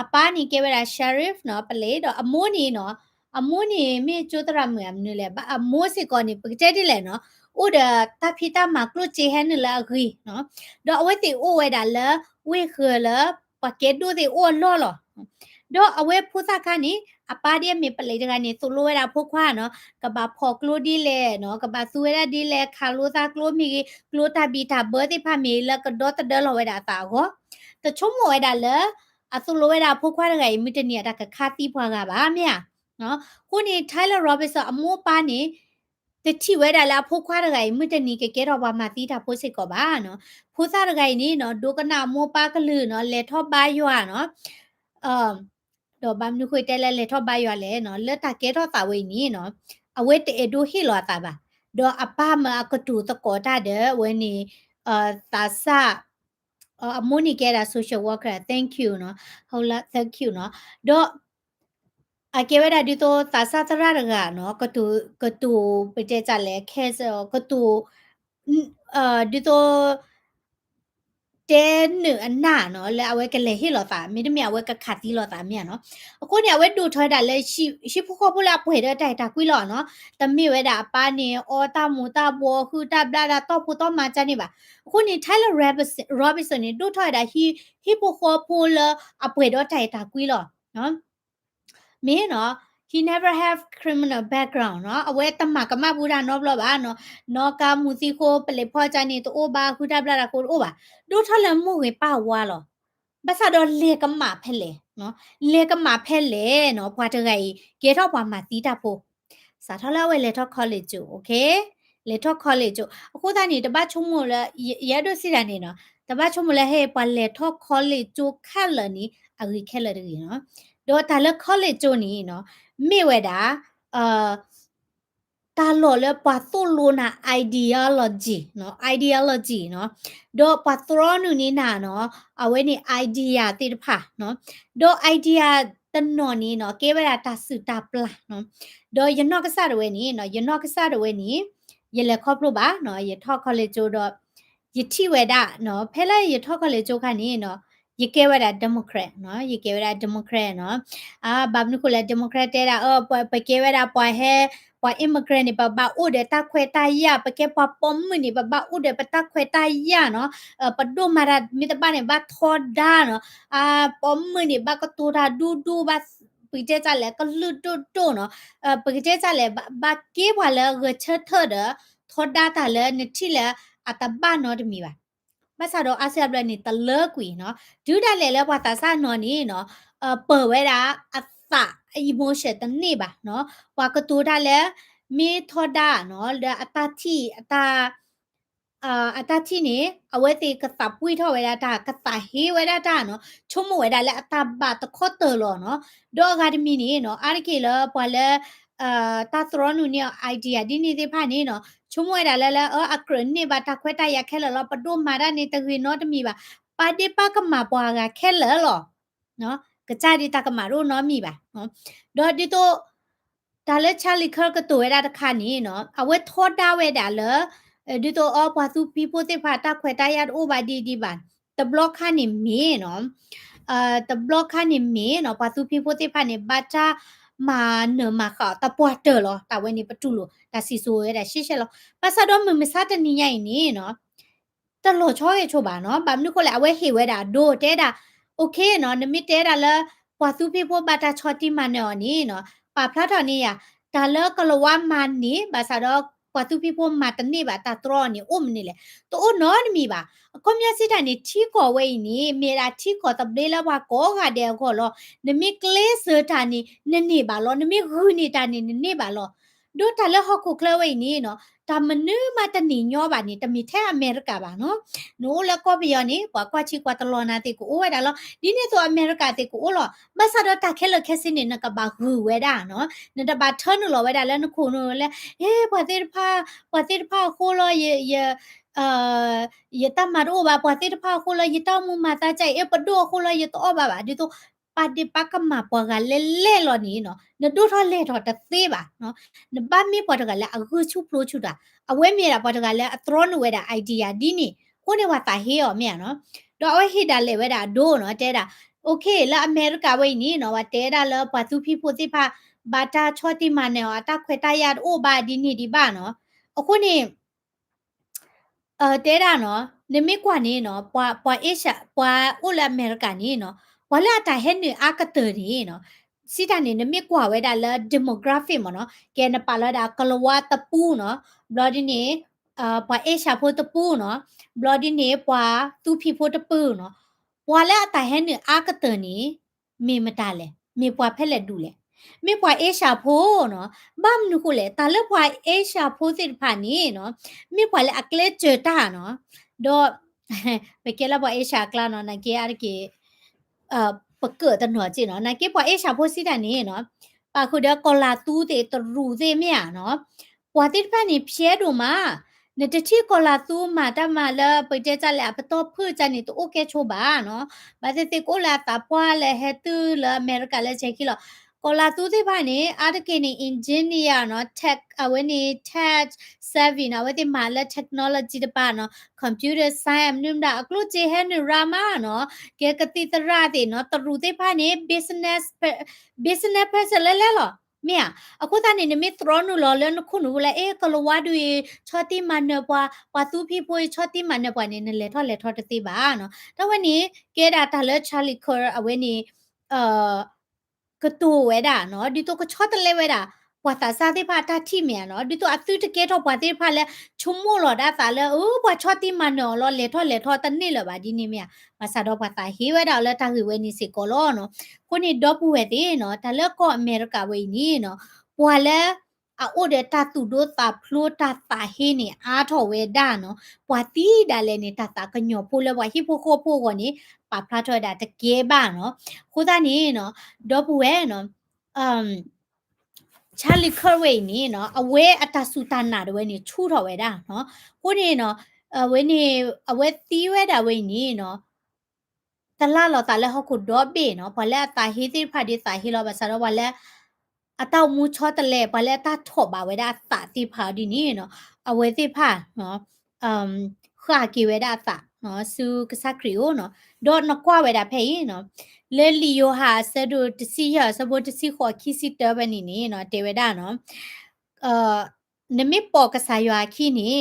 အပါနေကေဝရာ Sheriff နော်ပလေတော့အမိုးနေနော်အမိုးနေမေကျိုးတရမြမ်နလေဘာအမိုးစစ်ကောနေပကြဲတိလဲနော်ဥဒတာဖီတာမကလုချေဟန်လာဂီနော်တော့အဝဲတီအိုဝဲတာလဲဝေခလပကဲဒိုဒီအိုလောလောတော့အဝဲဖူးစားခါနေအပါဒီမေပလေတကနေဆိုလိုရတာဖို့ခွာနော်ကဘာဖော်ကလိုဒီလေနော်ကဘာဆူရဒီလေခါလိုသာကလိုမီကလိုတာဘီတာဘာတိဖာမီလကတော့တဒလောဝဲတာတာကိုတချုံမဝဲတာလေအဆူလိုဝဲတာဖို့ခွာရကမိတနီတာကခါတီဖွာကပါမြနော်ခုနေ Tyler Robinson အမိုးပါနေတချိဝဲတာလာဖို့ခွာရကမိတနီကကဲတော့ဘာမတီတာဖို့စစ်ကောပါနော်ဖိုးစားရကနီနော်ဒုကနာမိုးပါကလူနော်လေထော့ပါရွာနော်တော့ဘာမနုခွေတဲလဲလေထော့ပါရွာလဲနော်လက်တာကဲတော့တာဝိနီနော်အဝဲတေဒိုဟီလောတာပါတော့အပမကတူတကောတာတဲ့ဝဲနီတာဆာအမိုနီကဲတာ social worker thank you နော်ဟုတ်လား thank you နော်တော့အကေဝဲတာဒီတော့တာဆာတရရကနော်ကတူပကြကြလဲခဲစကတူဒီတော့တဲနအနာနော်လဲအဝဲကလေဟီလောတာမိတမအဝဲကခတ်တီလောတာမြနော်အခုနေအဝဲဒူထွဲတာလဲရှိဖူခေါ်ဖူလာပွေတဲ့တိုင်တာကွီလောနော်တမိဝဲတာအပါနေအော်တာမူတာဘောခူတာဘလာတာတော့ဖူတော့မချနေပါအခုနေ Tyler Robinson နေဒူထွဲတာဟီဖူခေါ်ဖူလာအပွေတော့တိုင်တာကွီလောနော်မင်းနော် he never have criminal background เนาะအဝဲတမကမဘူရာနော်ဘလပါနော်နော်ကာမူစီကိုပလေဖောချာနေတော့ဘာခုတာဘလာကိုအိုဘာဒိုထလမှုဝေပါဝါလောဘာသာတော့လေကမဖက်လေနော်လေကမဖက်လေနော်ဘွားတကကြီးကေတော့ဘွားမှာတီးတာဖို့စာထလာဝဲလေတော့ college ကျို okay လေတော့ college ကျိုအခုသားနေတပတ်ချုံမလဲရဒိုစီရနေနော်တပတ်ချုံမလဲဟဲ့ပွာလေတော့ college ကျိုခက်လနီအဂီခက်လရီနော်တော့ဒါလေ college ကျိုနီနော်မိဝဲတာတာလော်လေပတ်သိုလိုနာ ideology နော် ideology နော်တော့ပတ်သရောနူနီနာနော်အဝဲနေ idea တိတဖာနော်တော့ idea တနော်နီနော်ကေဝရာတာစုတာပလာနော်တော့ယနော့ကစားရဝဲနီနော်ယနော့ကစားရဝဲနီရလေခေါပလို့ပါနော်ရထော့ခေါလေကျိုးတော့ယတိဝဲတာနော်ဖဲလိုက်ရထော့ခေါလေကျိုးခါနီနော်ยเกวดาเดโมแครตเนาะยเกวดาเดโมแครตเนาะบับนุคุละเดโมแครตเตดาปไปเกวดาปอยเฮปอยอิมมิเกรนนี่บะอุเดตาเควตายะปะเกปอปอมมนี่บะอุเดปะตาเควตายะเนาะปะโดมารามิตะบะนี่บะทอดาเนาะปอมมนี่บะกะตูราดูบะปีเจจะแลก็ลุดุเนาะปีเจจะแลบะเกบวาเลเกเชเทอเดทอดาตาเลนิทิเลอะตะบะเนาะดมีบะမဆာတော့အာဆီယဘလနေတလကွီနော်ဒူဒါလေလဲဘွာတာဆာနော်နီနော်เปิดไว้ละ sa emotion တနေ့ပါနော်ပွာကတူတာလဲမေထောဒါနော်လအတာတီအတာအတာတီနေအဝဲတေကတာပွိထောဝဲတာကတာဟေဝဲတာနော်ချုံမဝဲတာလဲအတာဘာတခော့တော်လောနော်ဒေါ်ဂါဒမီနေနော်အာရကေလပွာလဲတာသရောနူနေ idea ဒီနေတဲ့ဖာနေနော်ချုံမဝဲတာလဲအခရနေဘာတခွဲတရခဲလောပဒိုမာရနေတရီနော်တမီပါပါဒီပါကမှာပွာကခဲလောနော်ကကြဒီတကမှာရိုနော်မီပါနော်ဒေါ်ဒီတော့ဒါလဲချာလီခါကတိုရတာတခါနေနော်အဝဲထောတာဝဲတာလဲဒီတော့အပွားသူပြပိုတဲ့ဖာတခွဲတရအိုဘာဒီပါတဘလော့ခါနေမီနော်တဘလော့ခါနေမီနော်ပွားသူပြပိုတဲ့ဖာနေဘာတာမာနမခတပွားတယ်လောတဝဲနေပတူလို့ဒါစီဆိုရတာရှေ့ရှေ့လောပါစတော့မစတနီရိုင်နေနော်တလို့ချောရချိုပါနော်ဘာမလို့ခလဲအဝဲဟေဝဲတာဒိုတဲတာโอเคနော်နမီတဲတာလဲပွားသူပြပိုဘာတာချောတိမနော်နီနော်ပါဖလာတော်နေရဒါလကလဝမနီဘာစတော့ပွားသူပြပိုမာတနေပါတာတော်နေအုံနေလေတော့နော်မီပါအကွန်မြစီတာနေချီကောဝဲနေမေရာချီကောတပလေလဘကောကတဲ့ခေါ်လောနမီကလေးစတာနေနေပါလောနမီဂူနေတာနေပါလောဒိုတလဟခုကလဝဲနေနော်တာမနုမတနီညောပါနေတမီထဲအမေရိကပါနော်နိုးလကောဘယောနေပွားကွာချီကွာတလောနာတေကိုအိုဝဲတာလောဒီနေ့ဆိုအမေရိကတေကိုအိုလောမဆာတော့တခဲလခဲစင်းနေနကဘာဂူဝဲတာနော်နတဘာထနလောဝဲတာလဲနခုနိုလဲပွားတေဖာခိုလောye ta maro ba pwa te pha kho la ye ta mu ma ta chai e pdo kho la ye to ba di to pa de pa ka ma pwa ga le lo ni no ne do tho le tho ta te ba no ne ba mi pwa ga la a gu chu pro chu da a we mi ra pwa ga la a tro no we da idea di ni ko ne wa ta he yo mi no do a we he da le we da do no te da okay la america we ni no wa te da la pwa tu phi pho te pha ba ta chho ti ma ne wa ta khwe ta ya o ba di ni di ba no အခုနေတဲတာနော်နမိကွာနေနော်ပွာအေရှာပွာအိုလာအမေရိကန်နေနော်ဝလာတာဟဲနေအကတရီနော်စီတာနေနမိကွာဝဲတာလာဒီမိုဂရာဖီမနော်ကဲနပါလာတာကလဝါတပူနော်ဘလော်ဒီနေပွာအေရှာဖို့တပူနော်ဘလော်ဒီနေပွာသူဖီဖို့တပူနော်ပွာလာတာဟဲနေအကတနီမေမတာလေမေပွာဖက်လက်ဒူလေမေပွာအေရှာဖို့နော်ဘာမနုကိုလေတာလက်ပွာအေရှာဖို့စစ်ဖာနေနော်မေပွာလေအကလေချေတာနော်တော့ไปเกลาบ่เอชากลาเนาะนะเกอารเกปะเกิดตะหนอจิเนาะนะเกบ่เอชาโพสิตานี่เนาะปะคุเดกอลาตูเตตรูเซเมียเนาะปวติดพะนี่เพียดูมาเนตชิกอลาตูมาตะมาละไปเจจะละปะตอพืจานี่ตโอเคโชบาเนาะบาเตเตโกลาตาปวาละเฮตุละอเมริกาละเชคิลကောလာတူတဲ့ဘာနေအာတကေနေ engineer နော် tech အဝနေ tech savvy နော်ဝတိမာလက် technology တပါနော် computer science နုံဒါအကလုကျေဟဲနရာမာနော်ကဲကတိတရတဲ့နော်တရူတဲ့ဘာနေ business person လဲလောမြာအခုတနေနမီထရနူလောလနခုနူလဲကလဝါဒူချောတိမနပွားပတူဖီပွေချောတိမနပွားနေလေထောတတိပါနော်တဝနေကေဒါတလချာလီခေါ်အဝနေကတူဝဲတာနော်ဒီတော့ကချောတလဲဝဲတာပွာတာစားတဲ့ဖာတာထိမြန်နော်ဒီတော့အသူတကဲတော့ပွာတဲ့ဖာလဲချုံမို့လော်ဒါတာလဲအိုးပွာချောတိမနော်လောလေထောတနစ်လောပါဒီနေမြမဆာတော့ပွာတာဟေးဝဲတာလဲတာဟေးဝဲနေစီကောလောနော်ခုနေတော့ပူဝဲတဲ့နော်ဒါလဲကောအမေရိကဝဲနေနော်ပွာလဲအိုဒတာတူဒိုတာဖလိုတာတာဟေးနေအားထော်ဝဲဒါနော်ပွာတီဒါလဲနေတာတာကညောဖိုးလဲဝါဟိဖိုခိုဖိုကောနေပါဖလာထော်တာတကဲပါနော်ခုသားနေနော်ဒေါ်ပူဝဲနော်ချာလီခရဝေနေနော်အဝဲအတဆူတနာတဝဲနေချူတော်ဝဲတာနော်ကိုနေနော်ဝဲနေအဝဲသီးဝဲတာဝဲနေနော်တလာလောတလဲဟခုဒေါ်ဘေနော်ဘလဲတာဟီတိဖာဒီတာဟီလောဘဆာရောဘလဲအတောက်မူချောတလဲဘလဲတာထော့ပါဝဲတာတာတိဖာဒီနေနော်အဝဲတိဖာနော်ခါကီဝဲတာတာနော်စုကစခရီယိုနော်ဒေါ်နကွာဝဲတာဖဲနော်လေလီယိုဟာဆဒိုတစီရစဘောတစီခေါ်ခီစီတဘနီနေနော်တေဝဒါနော်နမီပေါ်ကစားရွာခီနေ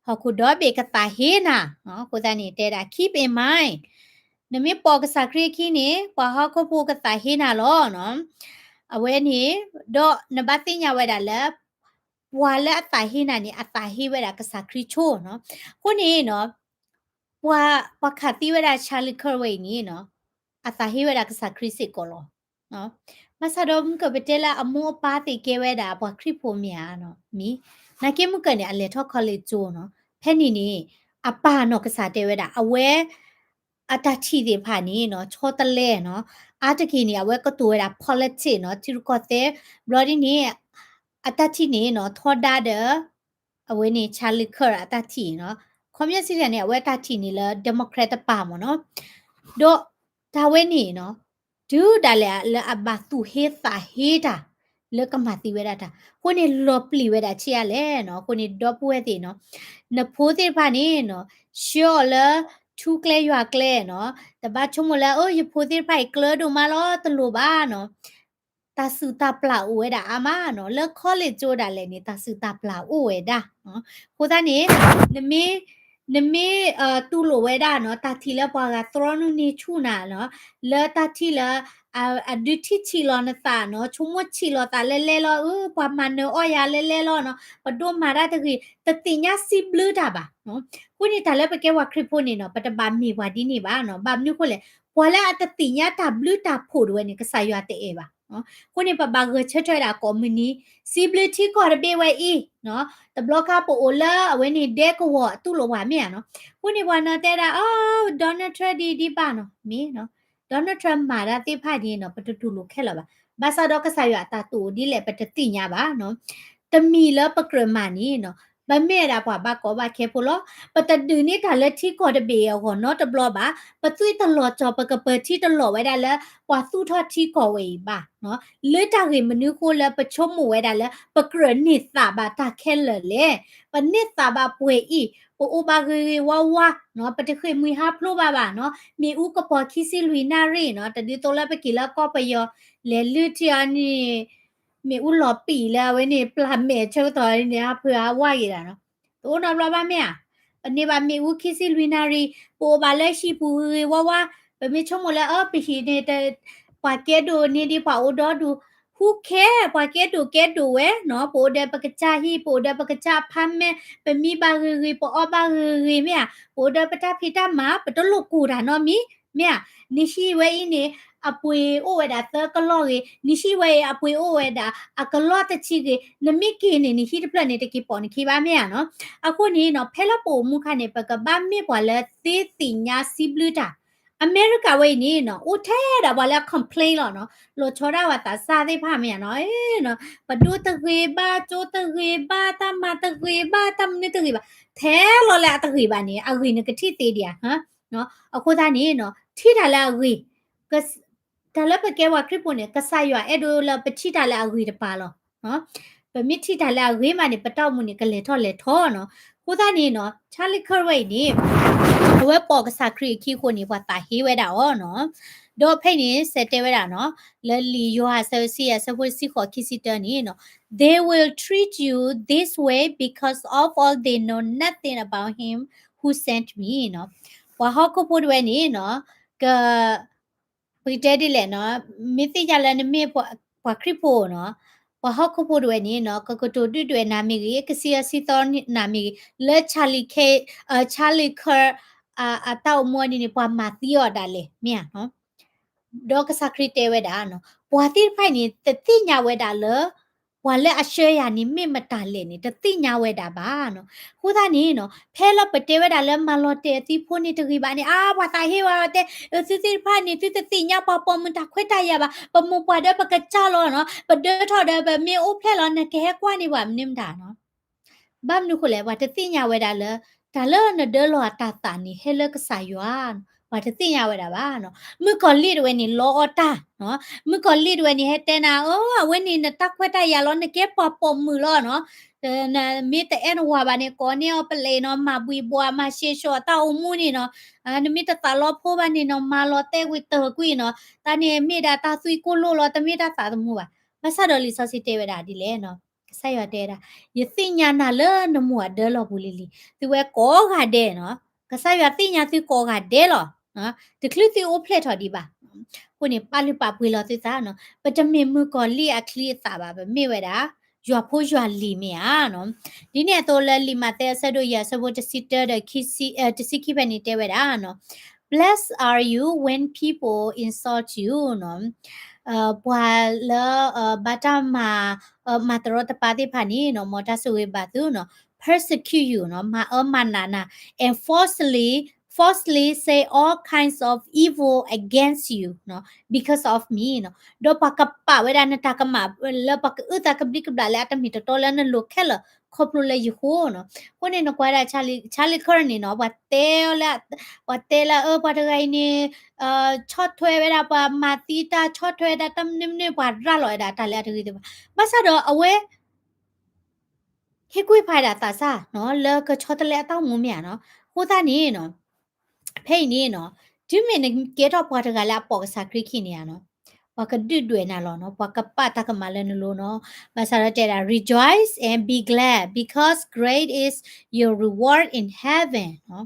ဟခုဒေါ်ဘေကတာဟေနာနော်ကိုသားနေတဲတာ keep in mind နမီပေါ်ကစားခရီခီနေပွာဟခုပိုကတာဟေနာလောနော်အဝဲနေဒေါ်နဘတိညာဝဲတာလဲပွာလဲအတာဟေနာနေအတာဟေဝဲတာကစားခရီချိုနော်ခုနေနော်ပွာခတိဝဲတာချာလီခရဝဲနေနော်အတာဟေဝဲတာကစားခရီစစ်ကောလော နော်မဆာတော့ကပတဲလာအမောပါတိကဲဝဲတာဘွာခရစ်ဖို့မြာနော်မီနာကေမှုကနေအလေထောက်ခလေကျိုးနော်ဖဲနီနီအပါနော်ကစားတဲဝဲတာအဝဲအတချီဒီဖာနီနော်ချောတလဲနော်အာတကီနီအဝဲကတူဝဲတာ politics နော်တီကောတဲ့ဘလော်ဒီနီအတချီနီနော်ထောဒါတဲ့အဝဲနီချာလီခရအတချီနော်ကွန်မြူနတီနဲ့အဝဲတချီနီလာဒီမိုကရက်တပါမနော်ဒိုဒါဝဲနီနော်ဒူဒါလေအဘသူဟေသာဟေတာလကမတိဝဲတာကိုနေလောပလီဝဲတာချီရလဲနော်ကိုနေဒေါ်ပွဲတိနော်နဖိုးတိဖာနေနော်ရှော့လာထူကလဲရွာကလဲနော်တပတ်ချုံမလဲအိုးရဖိုးတိဖိုက်ကလဒိုမလောတလူပါနော်တာစုတာပလာဝဲတာအမနော်လက်ခေါ်လေကြိုးတာလဲနေတာစုတာပလာဝဲတာနော်ကိုသားနေနမေတူလိုဝဲတာနော်တာတီလာပွားကသရနုနေချူနာနော်လဲတာတီလာအဒူတီချီလောနတာနော်ချုံမချီလောတာလဲလောပွားမနောအော်ရလဲလောနော်ပဒိုမာရတကြီးတတိညာစီဘလူတာပါနော်ကိုနေတာလဲပကဲဝခရစ်ဖို့နေနော်ပတပါမီဝါဒီနေပါနော်ဘာမျိုးကိုလဲပွာလာအတတိညာတာဘလူတာဖို့ဝဲနေကဆာရွာတဲ့အေးပါနော်ကိုနေပပကချက်ထွဲတာကောမနီစီဘလူတီကောရဘေဝဲအီနော်တဘလော့ကပိုအိုလာအဝဲနေဒဲကောတူလိုဝါမြနော်ကိုနေဘဝနာတဲ့တာအော်ဒေါ်နယ်ထရဒီပါနော်မင်းနော်ဒေါ်နယ်ထရမာရာတိဖာဒီနော်ပတူတူလိုခဲလာပါဘာသာတော့ကဆာရွာတာတူဒီလေပတတိညာပါနော်တမီလပကရမနီနော်ဘမဲတာပွားဘကောဘခဲဖိုလောပတဒူနေတာလက်တီကောတဘေယောနော်တဘလောပါပသွေးတလောချောပကပတီတလောဝဲတာလဲပွာသူထတီကောဝေပါနော်လေတာကေမနုကိုလဲပချုံမဝဲတာလဲပကရနိသဘာတာခဲလလေပနိသဘာပွေဤပိုအိုဘာကေဝဝနော်ပတခေမွေဟာဖလိုပါနော်မြေဥကပေါ်ခီစီလူနာရီနော်တဒီတိုလဲပကီလာကောပယောလဲလူတီယာနီမြေဥလောပီလာဝဲနေပလာမဲချောတော်နေအဖွာဝါရတာနော်တိုးနော်ဘလာပါမဲအနေပါမြေဥခီစီလူနာရီပိုဘာလဲရှိပူဝဝပမေချုံမလဲအပရှိနေတဲ့ပွာကဲဒိုနေဒီပွာအိုဒေါ်ဒူwho care ပွာကဲဒိုဝဲနော်ပိုတဲ့ပကချာဟီပိုတဲ့ပကချာဖမ်းမဲပမီပါရီပိုအပါရီမြပိုတဲ့ပတာဖီတာမာပတလုကူတာနော်မီမြနိရှိဝဲအင်းနေအပွေအိုဝဲတာသကလောရီနိရှိဝဲအပွေအိုဝဲတာအကလောတချီကေနမိကေနေနိရှိတပလက်နေတကိပေါ်နိခိပါမြနော်အခုနေနော်ဖဲလပိုမှုခနဲ့ပကဘာမေပွာလဲသေးတင်ညာစီဘလူတာအမေရိကဝဲနေနော်ဦးထဲတာဘာလဲ complain လောနော်လိုချောတာဝတာစာသေးဖမြနော်နော်ပဒုတကေဘာချိုတကေဘာတမတကေဘာတမနေတကေဘာထဲလောလဲတကေဘာနေအဂိနကတိသေးတယ်ဟမ်နော်အခုသားနေနော်ထိတာလဲအဂိကဒါလည်းပကဲဝခရစ်ပွန်နေကဆာရွာအဲ့ဒိုလပချိတာလည်းအဂိတပါလောနော်ပမိထိတာလည်းအဂိမနေပတောက်မှုနေကလေထော့လေထော့နော်ကိုသားနေနော်ချာလီခရဝိတ်နေဝဲပေါ်ကဆာခရီခီခိုနေဘွာတာဟေးဝဲတာဩနော်ဒေါ်ဖိတ်နေစက်တဲဝဲတာနော်လလီယိုဟာဆယ်စီယဆဖို့စီခေါ်ခီစီတန်နေနော် they will treat you this way because of all they know nothing about him who sent me နော်ဝါဟောက်ကိုပို့ဝဲနေနော်ကပီတဲဒီလေနော်မိတိကြလည်းနမေဘွာခရစ်ဖို့နော်ဝါဟောက်ကိုပို့ဝဲနေနော်ကကတိုတွေ့နာမီကစီယစီတော်နာမီလက်ချာလီခေချာလီခါအတောက်မွေးနေပွားမတီယော်ဒါလေမြာနော်ဒေါကစခရီတဲဝဲတာနော်ပွာတိဖိုင်နေတတိညာဝဲတာလဝါလက်အရှဲရနေမိမတာလေနေတတိညာဝဲတာပါနော်ဟိုသားနေနော်ဖဲလပတဲဝဲတာလဲမလော်တဲတိဖိုးနေတကြီးပါနေဝါတာဟေဝါတဲစစ်စစ်ဖိုင်နေတတိညာပပမတာခွဲတရပါပမပွားတဲ့ပကချလောနော်ပဒထော်တဲ့မေအိုဖဲလောနကဲကွာနေပါမနင်းတာနော်ဘာမနုခလဲဝါတတိညာဝဲတာလဲဒါလနဒလောတာတာနီဟဲလကဆာယွာဝါတတိညာဝဲတာပါနော်မြကလီဝဲနီလောအတာနော်မြကလီဝဲနီဟဲတဲနာဝဲနီနတခွဲတရလောနကဲပပမူလောနော်နာမီတဲ့နဝါဘာနေကောနေပလေနော်မဘွေဘွာမရှေရှောတာအမှုနေနော်နမီတတလောဖိုးဘာနေနော်မလောတဲဝီတကွီနော်တနေမိတာတာဆွီကိုလိုလောတမီတာသာသမှုပါမဆတော်လီဆောစီတဲဝဲတာဒီလေနော်ဆက်ရတဲ့တာယသိညာနာလနမွာဒဲလောဘူးလီလီသူဝဲကောကတဲ့နော်ကဆရသိညာသူကောကတဲ့လောနော်ဒီကလစ်တီအိုဖလက်တော်ဒီပါကိုနေပါလိပါပွေလောသစားနော်ပတမင်မှုကောလီအခလီသာပါပဲမိဝဲတာရွာဖိုးရွာလီမီယာနော်ဒီနေ့တော့လဲလီမတဲ့ဆက်တို့ရဆဘတ်စီတာတဲ့ခီစီတစီခိပနေတဲဝဲတာနော်blessed are you when people insult you နော် ပွာလဘာတာမာတရတပါတိဖာနီနော်မော်တာဆွေဘာသူနော် persecute you နော်မနာ and falsely say all kinds of evil against you နော် because of me နော်do pakappa weda na takama la pak uta kabli kabla la ta mi to la na lo khela khoplo le yu ho no ko ne no kwa da chali khor ni no wa te la pa ta gai ni chot thwe weda pa ma ti ta chot thwe da tam nim ne pa ra lo da ta la ta gi de ba sa do awe he kui phai da ta sa no le ka chot le ta mu mya no ho ta ni no ဖိတ်နေနော်ဒီမင်းကဲတော့ပွားတကလာပေါ်စာခရခိနေရနော်ပကဒွတွေနာလောနော်ပကပတကမလနလို့နော်ဘာသာရတဲ့ rejoice and be glad because great is your reward in heaven နော်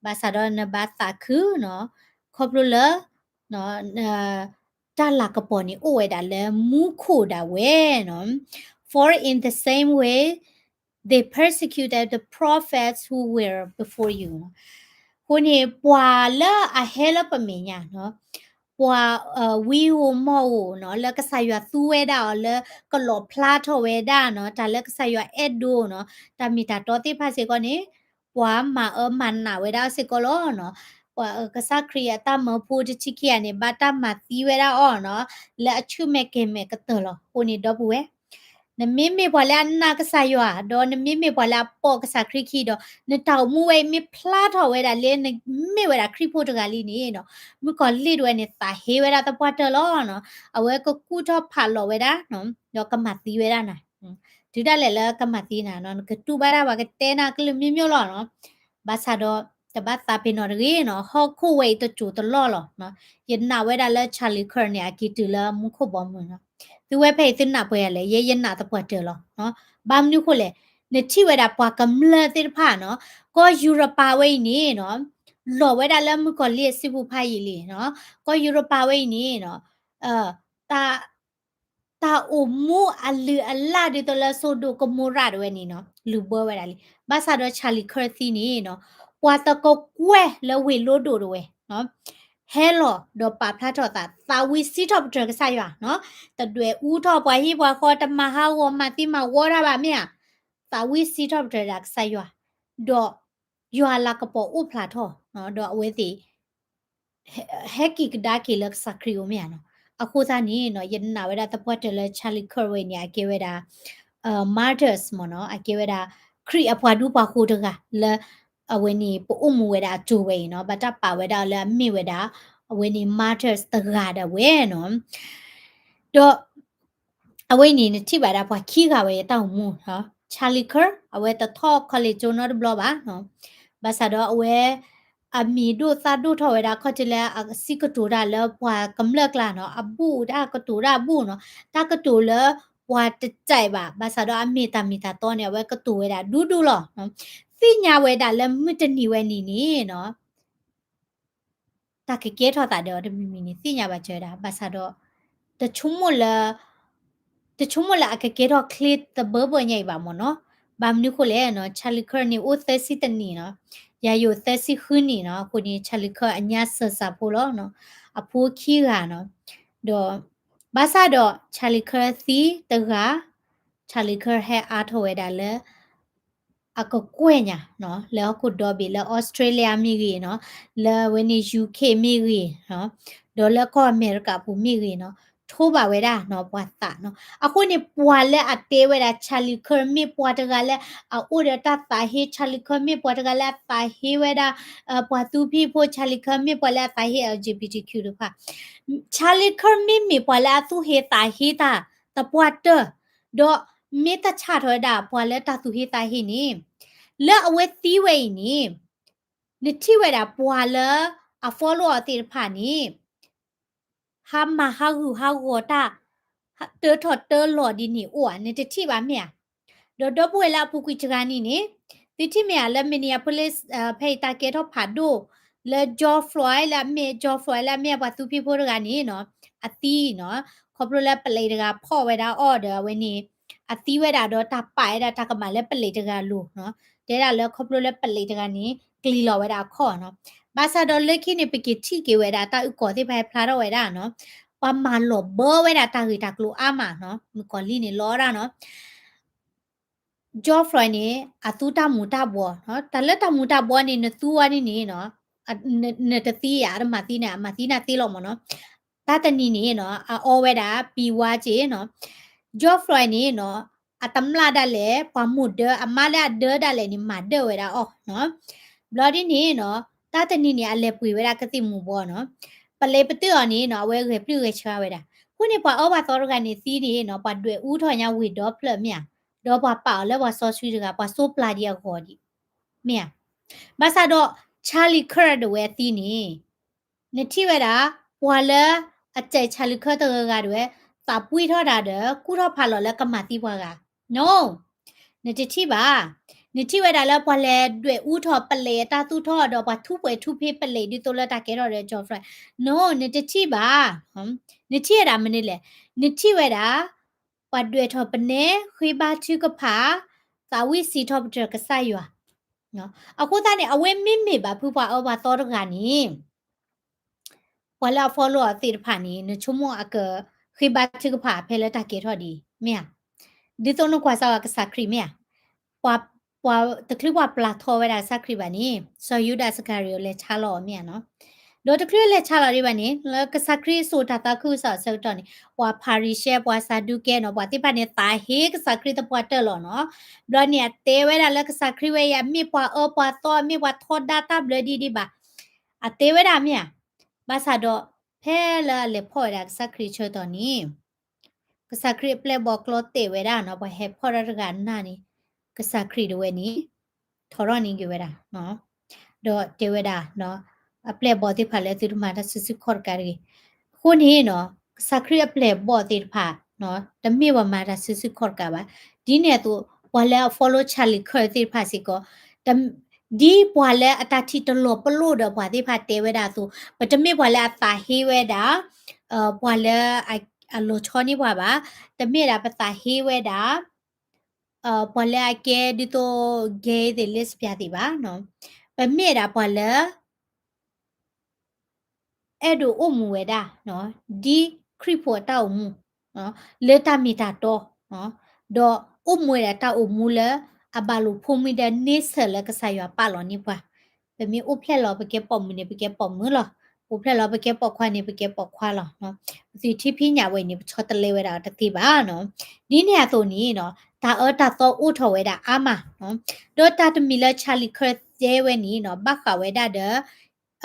ဘာသာရနဘာသာခုနော်ခေါပလနော်တလာကပေါ်နေအိုဝဲတာလဲမူခိုတာဝဲနော် for in the same way they persecuted the prophets who were before you ကိုနေပွာလာအဟဲလပမညာနော်ပွာဝီဝမောနော်လကဆာယသူဝဲတာလကလောဖလာထောဝဲတာနော်ဒါလကဆာယအဲ့ဒိုနော်တာမီတာတော်တိဖာစေကောနေပွာမာမန်နာဝဲတာစေကောလောနော်ပွာကဆာခရီယာတာမဖူတချီခီယနေဘာတာမသီဝဲတာအောနော်လက်အချုမဲကေမဲကတော်လောကိုနေတော့ဘူးဝဲနမင်းမေဘလာနာကဆာယွာဒေါ်နမင်းမေဘလာပေါ်ကဆာခရခီဒေါ်နတောင်မူဝဲမေဖလာထော်ဝဲတာလေနမေဝဲတာခရီဖို့တကလေးနေနော်မကောလီဝဲနေတာဟေဝဲတာတပွားတလောနော်အဝဲကကူထောဖာလောဝဲတာနော်တော့ကမတီဝဲတာနာဒီတလည်းလကမတီနာနော်ကတူပါရပါကတဲနာကလမြမျိုးလောနော်ဘာသာတော့တပတ်တာပင်တော်ရေနော်ဟောခုဝဲတကျူတလောလောနော်ယနာဝဲတာလဲချာလီခရနေအကီတူလာမခုဘောမနော်သူဝဲဖေးတင်နာပွဲလေရေရနာတပွားတယ်လောနော်ဘာမနုခုလေနေချိဝဲတာပွားကမလတိဖာနော်ကိုယူရပါဝဲနေနော်လောဝဲတာလဲမကောလေစီဘူးဖိုင်လီနော်ကိုယူရပါဝဲနေနော်တာတာအိုမူအလူအလာဒီတလဆိုဒိုကမိုရာဝဲနေနော်လူဘဝဲတာလီဘာသာတော့ချာလီခရသီနေနော်ပွာတကောကွဲလဝေလို့ဒိုဝဲနော်ဟဲလောဒေါ်ပါဖလာတော့တာဝီစီတော့တကဆာရနော်တတွေဦးတော့ပွားဟိပွားခေါ်တမဟာဝမတိမဝရပါမြတာဝီစီတော့တကဆာရဒေါ်ယွာလာကပေါ်ဥဖလာတော့နော်ဒေါ်အဝဲတီဟက်ကီကဒါကီလက်စခရီယိုမြနော်အခုသားနေနော်ယနာဝဲတာတပွတ်တယ်လဲချာလီခရဝဲနေအကေဝဲတာmartyrs မနော်အကေဝဲတာခရီအဖွာဒူပါခိုတကလဲအဝဲနေပို့မှုဝဲတာဂျိုဝဲနော်ဘတာပါဝဲတာလဲမိဝဲတာအဝဲနေ martyrs တကားတဲ့ဝဲနော်တော့အဝဲနေတိပါတာဖွာခီကဝဲတောက်မှုနော်ချာလီခရအဝဲတထော့ခလီဂျိုနော်ဘလပါနော်ဘာသာတော့အဝဲအမီဒိုသာဒိုထော်ဝဲတာခေါ်တလဲစီကတူဒါလဲပွာကမ်လက်ကလာနော်အဘူဒါကတူဒါဘူးနော်တာကတူလဲပွာတကြိုက်ပါဘာသာတော့အမီတာတော့နေဝဲကတူဝဲတာဒူးလောနော်သိညာဝဲတာလဲမတနီဝဲနီနေနော်တာကကဲထော်တာတော့တမီမီနေသိညာပါကျဲတာဘာသာတော့တချုံမလာအကကဲတော့ကလစ်တဘဘညိုင်ပါမနော်ဘာမနုခိုလဲနော်ချာလီခရနီအိုသစီတနီနော်ယာယိုသက်စီခွနီနော်ကိုဒီချလီခအညာဆဆပိုလို့နော်အဖိုးခီကနော်တော့ဘာသာတော့ချလီခသီတကချလီခဟဲအားထဝဲတာလဲအကကွဲ့ညာနော်လဲခုတော့ပြီလဲဩစတြေးလျမိကြီးနော်လဲဝင်းနီ UK မိကြီးနော်ဒေါ်လာကောအမေရိကပူမိကြီးနော်ထိုးပါဝဲတာနော်ပွားတာနော်အခုနေပွာလဲအတေးဝဲတာချာလီခရမီပွားတကလဲအိုရတာတာဟေချာလီခရမီပွားတကလဲတာဟေဝဲတာပွားသူဖိဖို့ချာလီခရမီပွားလဲတာဟေ LGBTQ တို့ဖာချာလီခရမီမီပွားလဲသူဟေတာဟေတာတပွားတော့မေတချထော်တာပွာလဲတာသူဟေတာဟေနေလဲအဝဲသီးဝဲနေနိတိဝဲတာပွာလဲအ follow အတေဖာနေဟာမဟာဟုဟာဝတာတေထော်တေလော်ဒီနီအိုအနေတတိပါမြာဒေါ်ပွေလာပူကွီချဂာနီနေတိတိမြာလဲမီနီယာပိုလစ်ဖေးတာကေထော်ဖာဒိုလဲဂျော်ဖလိုင်လာမေဂျော်ဖလိုင်လာမေဘာသူပြဖို့ကနီနော်အတီးနော်ခေါပလိုလဲပလေတကဖော့ဝဲတာအော်ဒါဝင်းနီအတီးဝဲတာတော့တာပိုင်တာတာကမလဲပလေတကလို့နော်တဲတာလဲခေါပလိုလဲပလေတကနီကလီလော်ဝဲတာခေါ်နော်ဘာသာတော့လက်ခိနေပကီတီကေဝဲတာတာဥကောတိဖိုင်ဖလာတော့ဝဲတာနော် ปามาหลบเบอร์ไว้ดาตาหือตากลัวอามาเนาะมือก่อนลี่นี่ล้อระเนาะจอฟรอยนี่อะตูตามูตาบัวเนาะแต่ละตามูตาบัวนี่เนตัวนี่เนาะอะเนตตีอะอะมาตีนะมาตีนาตีลอมเนาะตาตะนี่นี่เนาะอะออเวดาปีวาเจเนาะจอฟรอยนี่เนาะอะตำลาดาเลปามูเดออะมาลาเดอดาเลนี่มาเดอเวดาอ๋อเนาะบลอดีนี่เนาะตาตะนี่นี่อะเลปุยเวดากะติมูบัวเนาะปะเลปะตืออนี่เนาะเวเกปลือเกชาเวดาခုနေပွာအောဘသောရကနေစီးနေနော်ပွာတွေ့ဦးထော်ညာဝီဒေါဖလမြတော့ပွာပေါလဲပွာဆော့ဆွီတကပွာဆိုပလာဒီယာခေါ်ဒီမြမဆာတော့ချာလီခရဒဝဲတီနေနတိဝဲတာပွာလဲအကျဲချာလီခရတကကတွေစာပွီထော်တာတဲ့ကုထော်ဖာလော်လဲကမတိပွာက no နတိတိပါနတိဝဲတာလဲပွာလဲတွေ့ဦးထော်ပလေတာသူထော်တော့ပွာထုပွဲထုဖေးပလေဒီတိုလတာကဲတော့တဲ့ဂျော်ဖရက် no နတိတိပါနတိရတာမနေလေနတိဝဲတာปัดด้วยทอปเนคุยบาชื่อกะผาสาวิสีทอปเจอกะไซอยู่อะเนาะเอาคูตาเนี่ยเอาเว้มิมิบาผู้ปาเอาบาตอรกานี่พอลาฟอลโลอะติดผ่านนี้ในชั่วโมงอะเกอคุยบาชื่อกะผาเพลตาเกทอดีเมียดิโตนกว่าซากะสักครีเมียปวาปวาตะคริว่าปลาทอไว้ได้สักครีบานี้ซอยูดาสกาเรียเลชาลอเมียเนาะดอตะคริเลชาลอริบานี้แล้วกะสักครีโซตาตาคือสอเซตอนี่ว่าพาริเชว่าซาดูเกเนาะว่าติปาเนี่ยตาเฮกะสักครีตะปวาเตอร์ลอเนาะบลอเนี่ยเตไว้ได้แล้วกะสักครีไว้ยามีปวาปวาตอมีว่าทอดาตาบลดีดีบาอะเตไว้ได้เมียบาซาดอแพ้ละเลพอได้สักครีเชอตอนนี้กะสักครีเปลบอกโลเตไว้ได้เนาะบ่เฮพอระกันนานี่กะสักครีดเวนี้ทอรอนี่เกไว้ได้เนาะดอเตไว้ได้เนาะအပလက်ဘောတိဖာလဲသူတို့မှာတဆစ်ခေါ်ကြရီခုနေနော်စခရီအပလက်ဘောတိဖာနော်တမေဝမှာတဆစ်ခေါ်ကြပါဒီနဲ့သူဘွာလဲ follow ချလီခေါ်တိဖာစီကောတဒီဘွာလဲအတတိတလောပလို့တော့ဘွာတိဖာတေဝဒါသူပတမေဘွာလဲအတာဟေဝဒါဘွာလဲအလိုချောနေဘွာပါတမေတာပတာဟေဝဒါဘွာလဲကဲဒီတော့ gay တဲ့ lesbian တိပါနော်ပမေတာဘွာလဲအဲ့ဒိုအမူဝဲတာနော်ဒီခရိဖောတောက်မူနော်လေတာမီတာတော့နော်ဒေါ်အမွေတာတောက်အမူလဲအဘလူဖုံမီဒနေဆလကဆာယပါလောနိပွားပမီဥဖလက်လောပကေပေါ်မူနေပကေပေါ်မူလောဥဖလက်လောပကေပေါ်ခွာနေပကေပေါ်ခွာလောနော်စီတီဖိညာဝဲနေချောတလေဝဲတာတတိပါနော်ဒီနေရဆိုနီနော်ဒါအော်တာတော့ဥထော်ဝဲတာအာမနော်ဒေါ်တာတမီလာချာလီခရက်ကျဲဝဲနီနော်ဘခဝဲတာတဲ့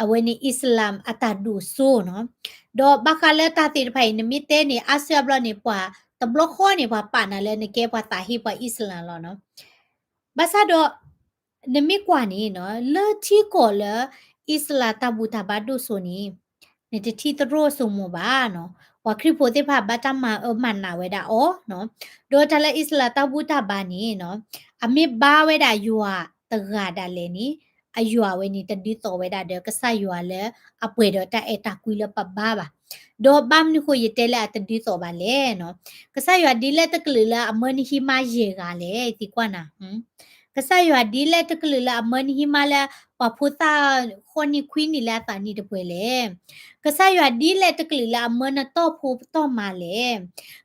အဝဲနီအစ္စလာမ်အတာဒူဆိုနော်ဒေါ်ဘခလဲတာတိဖိုင်နမီတဲနေအာဆီယဘလနေပွာတဘလခေါ်နေပွာပါနာလဲနေကေပွာတာဟိပွာအစ္စလာမ်လောနော်ဘာသာတော့နမီကွာနေနော်လာတီကိုလအစ္စလာတဘူတာဘဒုဆိုနီနေတတိတရောဆိုမဘာနော်ဝခရိဖိုတေဖာဘတ်တမမန်နာဝဲတာအောနော်ဒေါ်တလဲအစ္စလာတဘူတာဘာနီနော်အမေဘာဝဲတာယူဟာတဂါဒါလဲနီအယွာဝဲနီတဒီတော်ဝဲတာတဲ့ကဆာယွာလဲအပွေတော့တဲ့အတာကွီလပဘာပါဒေါ်ဘမ်နိခိုရတဲလာတဒီတော်ပါလဲနော်ကဆာယွာဒီလက်တကလလာအမနီဟီမာရေကလေဒီကွာနာကဆာယွာဒီလက်တကလလာအမနီဟီမာလာပဖူတာခွန်နီခွီနီလာတာနီတပွဲလေကဆာယွာဒီလက်တကလလာအမနတော့ဖို့တော့မာလေ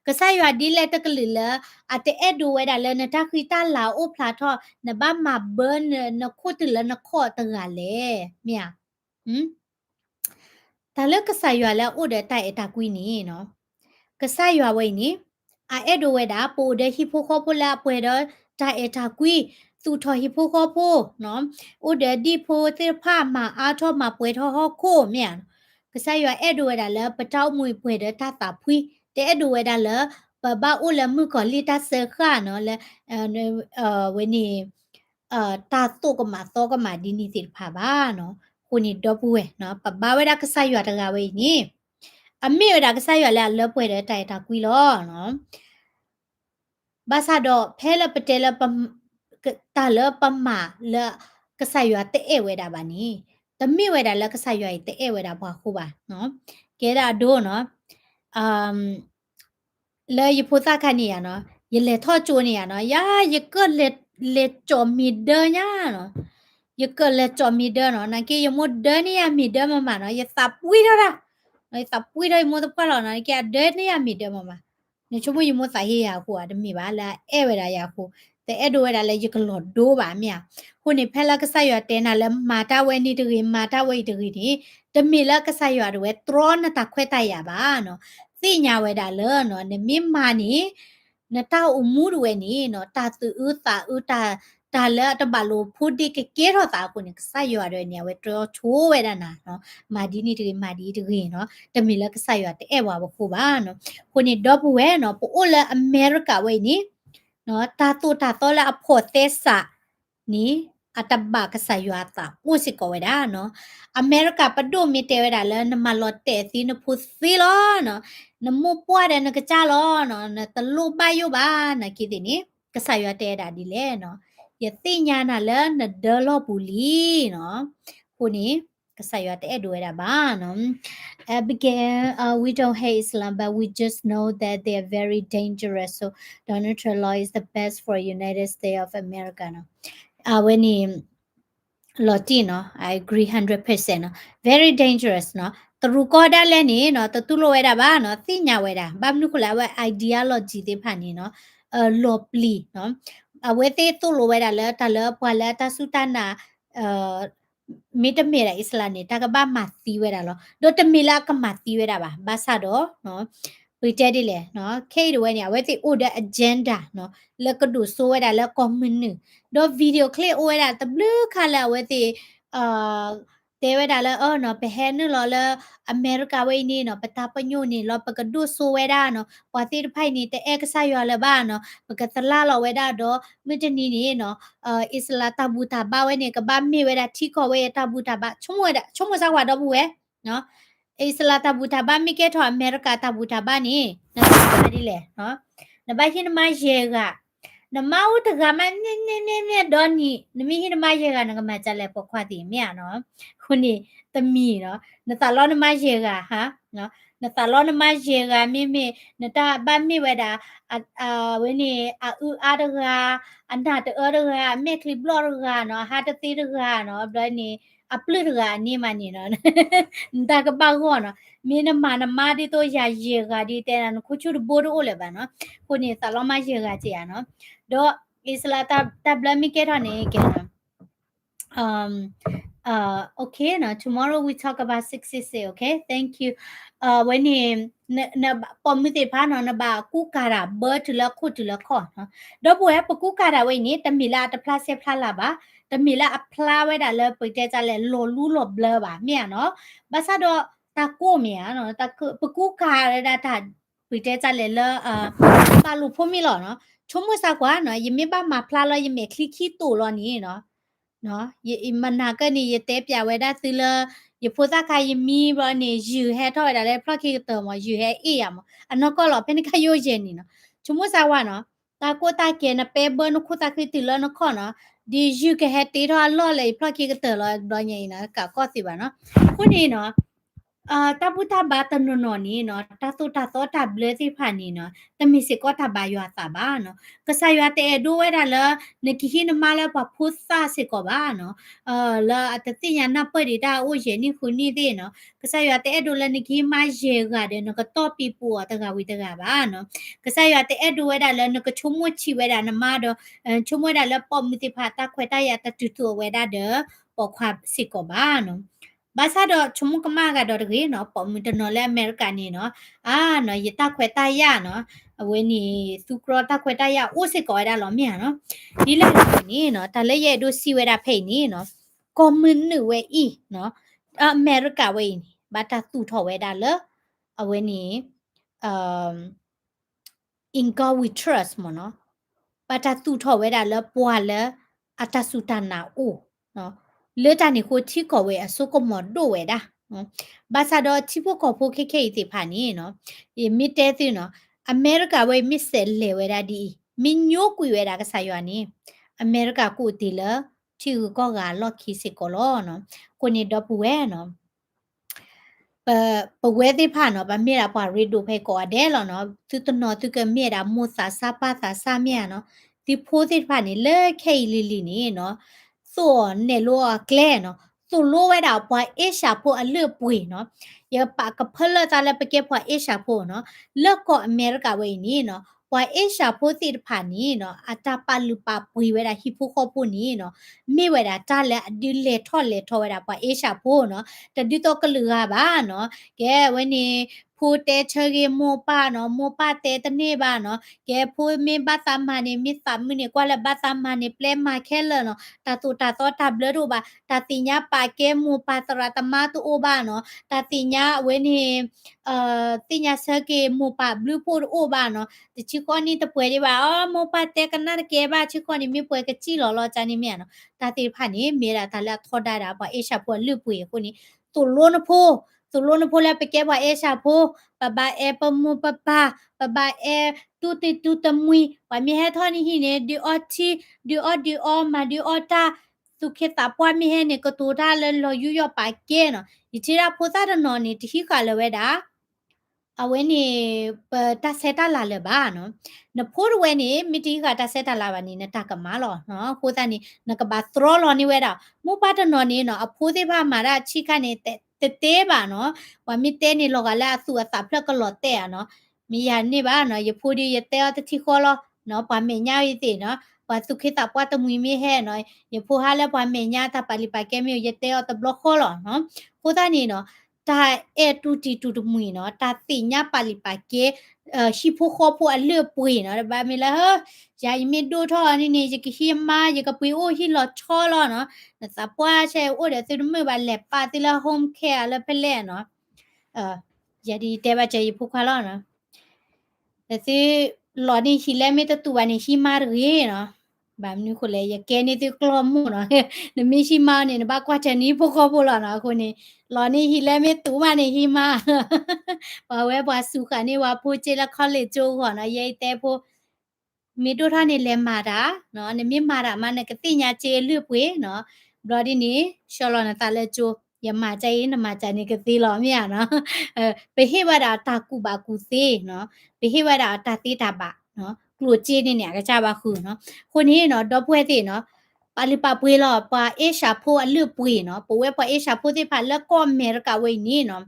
ကဆာယွာဒီလက်တကလလာအတဲ့ဒိုဝဲတာလဲနတခိတာလာအိုဖလာတော့နဘမဘန်နခုတလနခောတကလေမြာဒါလကဆာယွာလဲအိုတဲ့တိုက်အတာကွီနီနော်ကဆာယွာဝဲနီအဲ့ဒိုဝဲတာပိုတဲ့ဟီဖိုခေါပိုလာပွဲတော့တိုက်အတာကွီသူထော်ဟီဖိုခေါပိုနော်အိုတဲ့ဒီဖိုတေဖာမာအားထောမှာပွဲထောဟောခိုမြာကဆာယွာအဲ့ဒိုဝဲတာလဲပတောက်မွေပွဲတဲ့တာတာဖွီတဲ့ဒိုဝဲတာလဲပဘအိုလမှုကလီတာဆခါနော်လဲဝဲနီတာတုကမှာတော့ကမှာဒီနီစီဖာပါနော်ခုနီတော့ဘူးဝဲနော်ပဘဝဲတာကဆာယွာတကဝဲနီအမေရကဆာယွာလဲလောပွဲတဲ့တိုင်တာကွီလောနော်ဘာသာတော့ဖဲလပတဲလပတာလပမာလကဆာယွာတဲ့ဝဲတာပါနီတမိဝဲတာလကဆာယွာတဲ့ဝဲတာဘာခုပါနော်ကဲတာဒိုနော်လဲယဖိုတာခနီရနော်ယလေထော့ချိုးနေရနော်ယာယကလေချောမီဒညာနော်ယကလေချောမီဒနော်နကေယမဒနီယမီဒမမနော်ယသပွီရတာ ai ta pui dai mo ta pa la na kya de ne ya mi de ma ne chomo yi mo ta he ya ko de mi ba la e we da ya ko te e do we da le yi ko lo do ba mi ya ko ne phe la ka sa ya te na le ma ta we ni de ri ma ta we de ri ni de mi la ka sa ya de we tro na ta khwe ta ya ba no si nya we da le no ne mi ma ni na ta u mu de we ni no ta tu u ta ဒါလည်းတပါလို့ဖိုဒီကကဲတော့တာကိုနေဆက်ရွာတဲ့နေဝဲတော့ချိုးဝဲတာနာနော်မာဒီနီတကမာဒီတကနော်တမီလကဆက်ရွာတဲ့ဝါဘခိုပါနော်ကိုနေတော့ဘဝဲနော်ပိုလအမေရိကဝဲနီနော်တာတူတာတော့လာအဖို့သက်စာနီအတဘကဆက်ရွာတာပိုစစ်ကောဝဲတာနော်အမေရိကပဒိုမီတဲဝဲတာလဲနမလော်တဲ့စီနဖူစီလောနော်နမိုးပွားတဲ့နကကြလောနော်တလူပါယပါနကိတိနီကဆက်ရွာတဲ့တာဒီလဲနော် ya tinya na la na delo puli no kuni kasaya te edwera ba no Abigail we don't hate Islam but we just know that they are very dangerous so Donald Trump law is the best for United States of America no when he Latino, I agree 100%. No? Very dangerous, no? Trukoda leni, no? Tulo weda ba, no? Tinya weda. Bam nukula wa ideology de pani, no? Lopli, no? Wete tulo weda le, tala pala ta sutana, mita mera islani, taga ba mati weda lo. Do te mila ka mati weda ba, basa do, no? ဝိတက်ဒီလေနော်ခေရဝဲနေဝဲတိ order agenda နော်လကဒုဆိုဝဲတာလကွန်မြူနတီတော့ video clip ဝဲတာတဘလခလာဝဲတိအာတဲဝဲတာလအော်နော်ဘဟဲနလောလအမေရိကဝဲနေနော်ပတာပညိုနေလောပကဒုဆိုဝဲတာနော်ပတိဖိုင်နေတဲ့အခဆာရလဘာနော်ပကတလာလောဝဲတာတော့မတနီနေနော်အစ္စလာတဘူတာဘာဝဲနေကဘာမေဝဲတာထီခေါ်ဝဲတဘူတာဘာချုံဝဲတာချုံမစားဝါတော့ဘူးဝဲနော် Isla tabuta ba mi ke tho America tabuta ba ni na ba di le no na ba hin ma ye ga na ma u ta ga ma ni do ni na mi hin ma ye ga na ga ma cha le po khwa ti mi ya no khu ni ta mi no na ta lo na ma ye ga ha no na ta lo na ma ye ga mi na ta ba mi we da we ni u a da ga an da ta da ga me clip blog ga no ha ta ti da ga no ba ni upload ကနေမှနေတော့ဒါကပောက်ကောနော်မင်းမနမဒီတော့ရရေကဒီတဲ့နော်ခုချူဘိုးတို့လည်းပါနော်ခုနေသလောမရေကကြည့်ရနော်တော့အစ္စလာတဘလမီကဲထားနေကဲနော် okay now tomorrow we talk about 66 okay thank you when he na pomite pa no na ba ku kara bird la khu la kho no do bo ya ku kara we ni tamila ta plus se pla la ba tamila apply we da le pe te cha le lo lu lo blur ba mia no ba sa do ta ko mia no ta ku kara da ta pe te cha le la ta lu pho mi lo no chomo sa kwa no yimi ba ma pla lo yimi click ki to lo ni no နော်ယမနာကနေယတဲပြဝဲတာသီလယဖိုးစားခါယမီဘောနေယူဟဲထော်ဒါလေဖလခိတော်မယူဟဲအေးရမအနောကောလောဖနိခယိုဂျင်နီနော်ချုံမစာဝါနော်တာကိုတာကေနပေဘနခုတာခိတီလနခောနော်ဒီယူကဟဲတီထော်လောလေဖလခိကတော်လောဘောညင်နော်ကကောစီပါနော်ခုနေနော်တပုတဘာတနနောနီနော်တသုတသောတဘလတိဖာနီနော်တမီစကောတဘာယွာသဘာနော်ကဆာယွာတဲ့ဒိုဝဲဒါလနကိဟိနမလာပဖုသစကောဘာနော်လာအတတိယနာပရိတာအိုယေနီခုနီတဲ့နော်ကဆာယွာတဲ့ဒိုလနကိမယေဂါတဲ့နော်ကတော့ပီပူတကဝိတကဘာနော်ကဆာယွာတဲ့ဒိုဝဲဒါလနကချုံမချီဝဲဒါနမတော့ချုံမဒါလပေါ်မီတိဖာတခွဲတရတတူတူဝဲဒါတဲ့ပေါ်ခွာစကောဘာနော်ဘာသာတော့ချုံကမကတော့တကယ်နော်ပေါ်မီတနော်လဲအမေရိကန်နေနော်နော်ယတခွဲတရနော်အဝင်းနေသူကရတခွဲတရအိုစစ်ကောရလောမြန်နော်ဒီလက်နေနော်တလည်းရဲ့တို့စီဝဲတာဖိတ်နေနော်ကွန်မြူနတီဝဲဤနော်အမေရိကဝဲဘာတာသူထော်ဝဲတာလအဝင်းနေအမ် in God we trust မနော်ဘာတာသူထော်ဝဲတာလပွာလအတဆုတနာအိုနော်လေတန်နေကိုချီကောဝဲအစုကမတို့ဝဲတာနော်ဘာသာတော့ချီဖို့ကောဖို့ခေခေတိဖာနေနော်ဒီမီတဲသိနော်အမေရိကဝဲမစ်ဆဲလေဝဲတာဒီမင်းညိုကွေဝဲတာကဆာယွာနေအမေရိကကိုတီလချီကောကလော့ခီစစ်ကောလောနော်ကိုနေတော့ပူဝဲနော်ပဝဲတိဖာနော်ဗမေရာပွားရီဒိုဖဲကောဒဲလောနော်သူတနော်သူကမြေတာမုစာစာပါသာစာမြနော်ဒီဖိုးတိဖာနေလေခေလီလီနေနော်ဆိုနေလောကလဲနော် သူလိုဝဲတာပွားအေရှာဖို့အလွတ်ပွေနော်ရပါကဖလတာလည်းပကေပွားအေရှာဖို့နော်လက်ကောအမေရိကဝဲနီနော်ပွားအေရှာဖို့တိဖာနီနော်အတာပါလူပါပွေဝဲတာဟိဖို့ခေါ်ဖို့နီနော်မိဝဲတာတာလည်းအဒီလေထော့လေထော့ဝဲတာပွားအေရှာဖို့နော်တဒီတော့ကလူကပါနော်ကဲဝဲနေဖိုတဲချေရီမောပါနော်မောပါတဲတနေပါနော်ကဲဖိုမင်းဘာသမန်နေမိသမနေကွာလည်းဘာသမန်နေပလဲမာခဲလနော်တာတူတာတော့တာဘလတို့ပါ tatinya pake mu patratama tu oba no tatinya weni tinya sake mu pa blue put oba no ti chikoni te pwe de ba mu pa te kana ke ba chikoni mi pwe ke chi lo lo cha ni me no tati pha ni me ra ta la thoda da ba e sha pwe lu pwe ko ni tu lo no pho tu lo no pho la pe ke ba e sha pho ba ba e pa mu pa pa ba ba e tu ti tu ta mui ba mi he tho ni hi ne di o ma di o ta tu ke ta pwa mi he ne ko tu da le lo yu yo pa ke no yi chi ra pho sa da no ni ti hi ka le we da a we ni pa ta se ta la le ba no na pho we ni mi ti ka ta se ta la ba ni na ta ka ma lo no pho ta ni na ka ba thro lo ni we da mo pa da no ni no a pho de ba ma ra chi ka ni te te ba no wa mi te ni lo ga la su a sa phla ka lo te a no mi ya ni ba no ye pho di ye te a ti kho lo no pa me nya yi ti no pa tu ke ta pwa ta mui mi he no ye pho ha le pwa me nya ta pa li pa ke mi ye te o ta block kho lo no pho ta ni no ta e tu ti tu tu mui no ta ti nya pa li pa ke shi pho kho pho a le pui no ba mi la ha ya yi mi do tho ni ni ye ki hi ma ye ka pui o hi lo cho lo no na sa pwa che o de tu mu ba le pa ti la home care la pe le no ya di te ba che yi pho kha lo no Kasi lo ni hile mi ta tu ni hi mar ge no ba mi ko le ye ke ni ti klo mu no ne mi hi ma ni ba kwa che ni pho ko pho lo no ko ni lo ni hile mi tu ma ni hi ma ba we ba su kha ni wa pho che la kho le cho ko no ye te pho มีตัวท่านนี่แลมาดาเนาะนี่มีมาดามาเนี่ยก็ติญาเจลือป่วยเนาะบลอดีนี่ชอลอนะตาเลจูยามาใจนะมาใจนี่ก็ติลอเมียเนาะไปเฮวดาตากูบากูเซเนาะไปเฮวดาตาติตาบะเนาะกลัวจีนี่เนี่ยก็จะบาคือเนาะคนนี้เนาะดอกป่วยติเนาะปาลิปาป่วยลอปาเอชาโพอลือป่วยเนาะปวยปาเอชาโพที่ผ่านแล้วก็อเมริกาไว้นี่เนาะ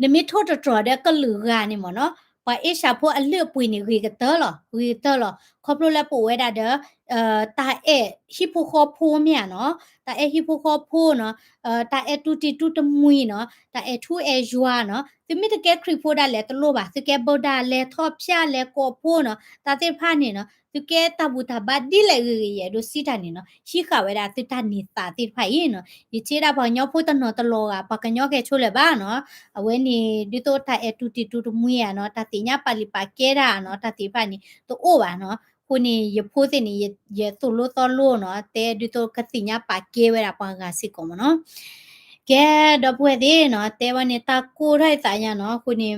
นมิโทษตรอเดก็เหลือกานี่หมอเนาะว่าเอชาพวกอันเลือกปุยนี่วีกเตอร์หรอวีเตอร์หรอครอบรู้แล้วปู่ไว้ดาเด้อตาเอฮิปโปคอพูเมียเนาะตาเอฮิปโปคอพูเนาะตาเอตูติตูตมุยเนาะตาเอทูเอจัวเนาะซึมิตแกคริโพดาแลตโลบะซึแกบดาแลทอพชาแลกอพูเนาะตาเตพานี่เนาะซึแกตาบูตาบาดิเลเกเยโดซิตานี่เนาะชิคาเวดาติตานี่ตาติไผเนาะยิเจดาบ่ญอพูตโนตโลกะปะกะญอแกชุเลบาเนาะ aweni dito ta etuti tutu muya no ta tinya pali pa kera no ta ti pa ni to o ba no kuni ye phote ni ye to lo to lo no te dito ka tinya pa ke we ra pa ga si ko mo no ke do pwe de no te wa ni ta ko rai sa nya no kuni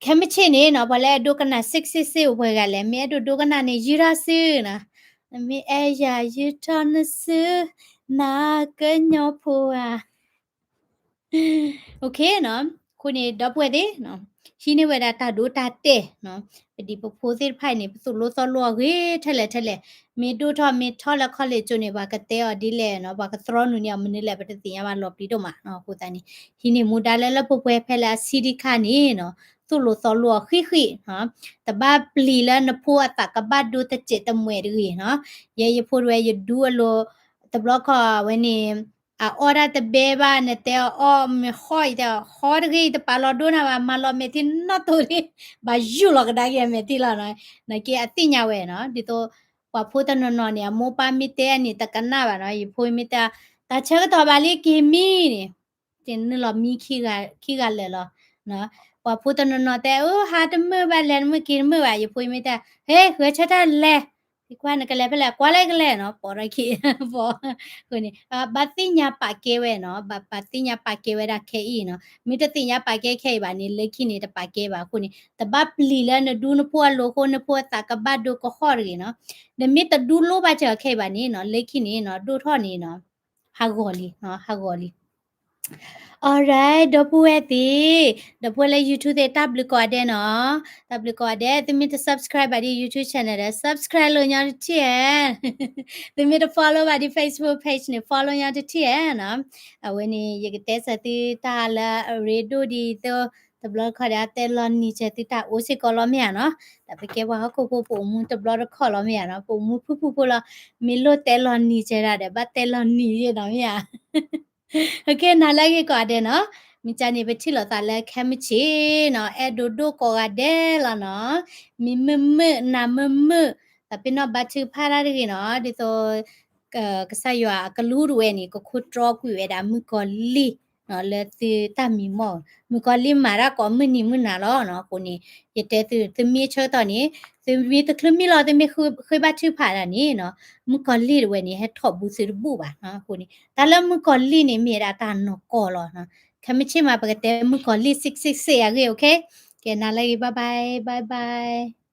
แค่ไม่ใช่นี่เนาะพอแล้วดูกันนะซิกซิซิเวกันแล้วแม่ดูกันนะนี่ยืราซื้อนะมีเอยายืทอนซื้อนาเกันยอพัว โอเคเนาะคุณนี่ดอกบัวเด้เนาะชีนี่เวลาตาดูตาเตะเนาะปฏิปโพสิไผนี่สุโลซอลัวเฮทะเลมีดูทอมีทอละคอเลจูนี่บากะเตอดิเลเนาะบากะตรอนูเนี่ยมันนี่แหละปฏิสิยามาลอปลีโตมาเนาะกูตานี่ชีนี่มูดาเลละปปวยเพลาซิดิคานี่เนาะสุโลซอลัวခိเนาะตะบาปลีละนะพัวตะกะบาดูตะเจตะมวยดีเนาะเยพูดไว้ยดูโลตะบล็อกเวนี่ ora te beba ne te o me hoi te hor gi te palo dona ba malo me tin no to ri ba yu lo ga ge me ti la na ke ati nya we no di to pa phu ta no no ne mo pa mi te ni ta kan na ba no yi phu mi ta ta che to ba li ki mi ni tin ni lo mi khi ga le lo no pa phu ta no no te o ha te me ba le me ki me ba yi phu mi ta he hwe cha ta le ဒီကွာနကလေးဖလဲကွာလိုက်လဲနော်ပေါ်ရခိပေါ်ကိုနေဘာတိညာပါကေဝဲနော်ဘာတိညာပါကေဝဲတာခဲဤနော်မိတတိညာပါကေခဲပါနေလက်ခိနေတပါကေပါကိုနေတဘပလီလဲနဒူနဖွာလိုကိုနဖွာတာကဘတ်ဒိုကခေါ်ရီနော်ဒမိတဒူလိုပါချခဲပါနေနော်လက်ခိနေနော်ဒိုထော့နေနော်ဟာဂော်လီနော်ဟာဂော်လီ alright ดอปูเอติดอปูเล YouTube เตตับลึกกว่าเดเนาะตับลึกกว่าเดตุมิต subscribe บัดดี YouTube channel เด subscribe โลญาติเทียตุมิต follow บัดดี Facebook page เนี่ย follow ญาติเทียเนาะเวนี้ยกเตสติตาละเรดูดีโตตบลอขอดาเตลอนนี่เจติตาโอซิกอลอเมียเนาะแต่ไปเก็บว่าเขาปูปูมุตบลอขอลอเมียเนาะปูมุปูละมิโลเตลอนนี่เจราเดบัตเตลอนนี่เนาะเมีย โอเคนาลากีกว่าเดเนาะมิจานี่ไปที่เราตาแลแค่ไม่ชีเนาะโดโดก็ว่าเดละเนาะมีมึนามึแต่เป็นเนาะบัตรพาราดีเนาะดิโตก็ใส่อยู่อะก็รู้ด้วยนี่ก็คุดรอกุยเวดามือก็ลีเนาะเลติตามีหมอมือก็ลีมาระก็มือนี่มือนาล้อเนาะคนนี้ยเตตมีเชอตอนนี้ตมีตะคลึมมีรอตมีคือบัตรพารานี่เนาะมือก็ลีด้วยนี่ให้ทอบบุษบุบะเนาะคนนี้ tala mukolli ni mera tanno kolo na khamichi ma pagate mukolli sik sik se age okay ke na lagi bye bye bye bye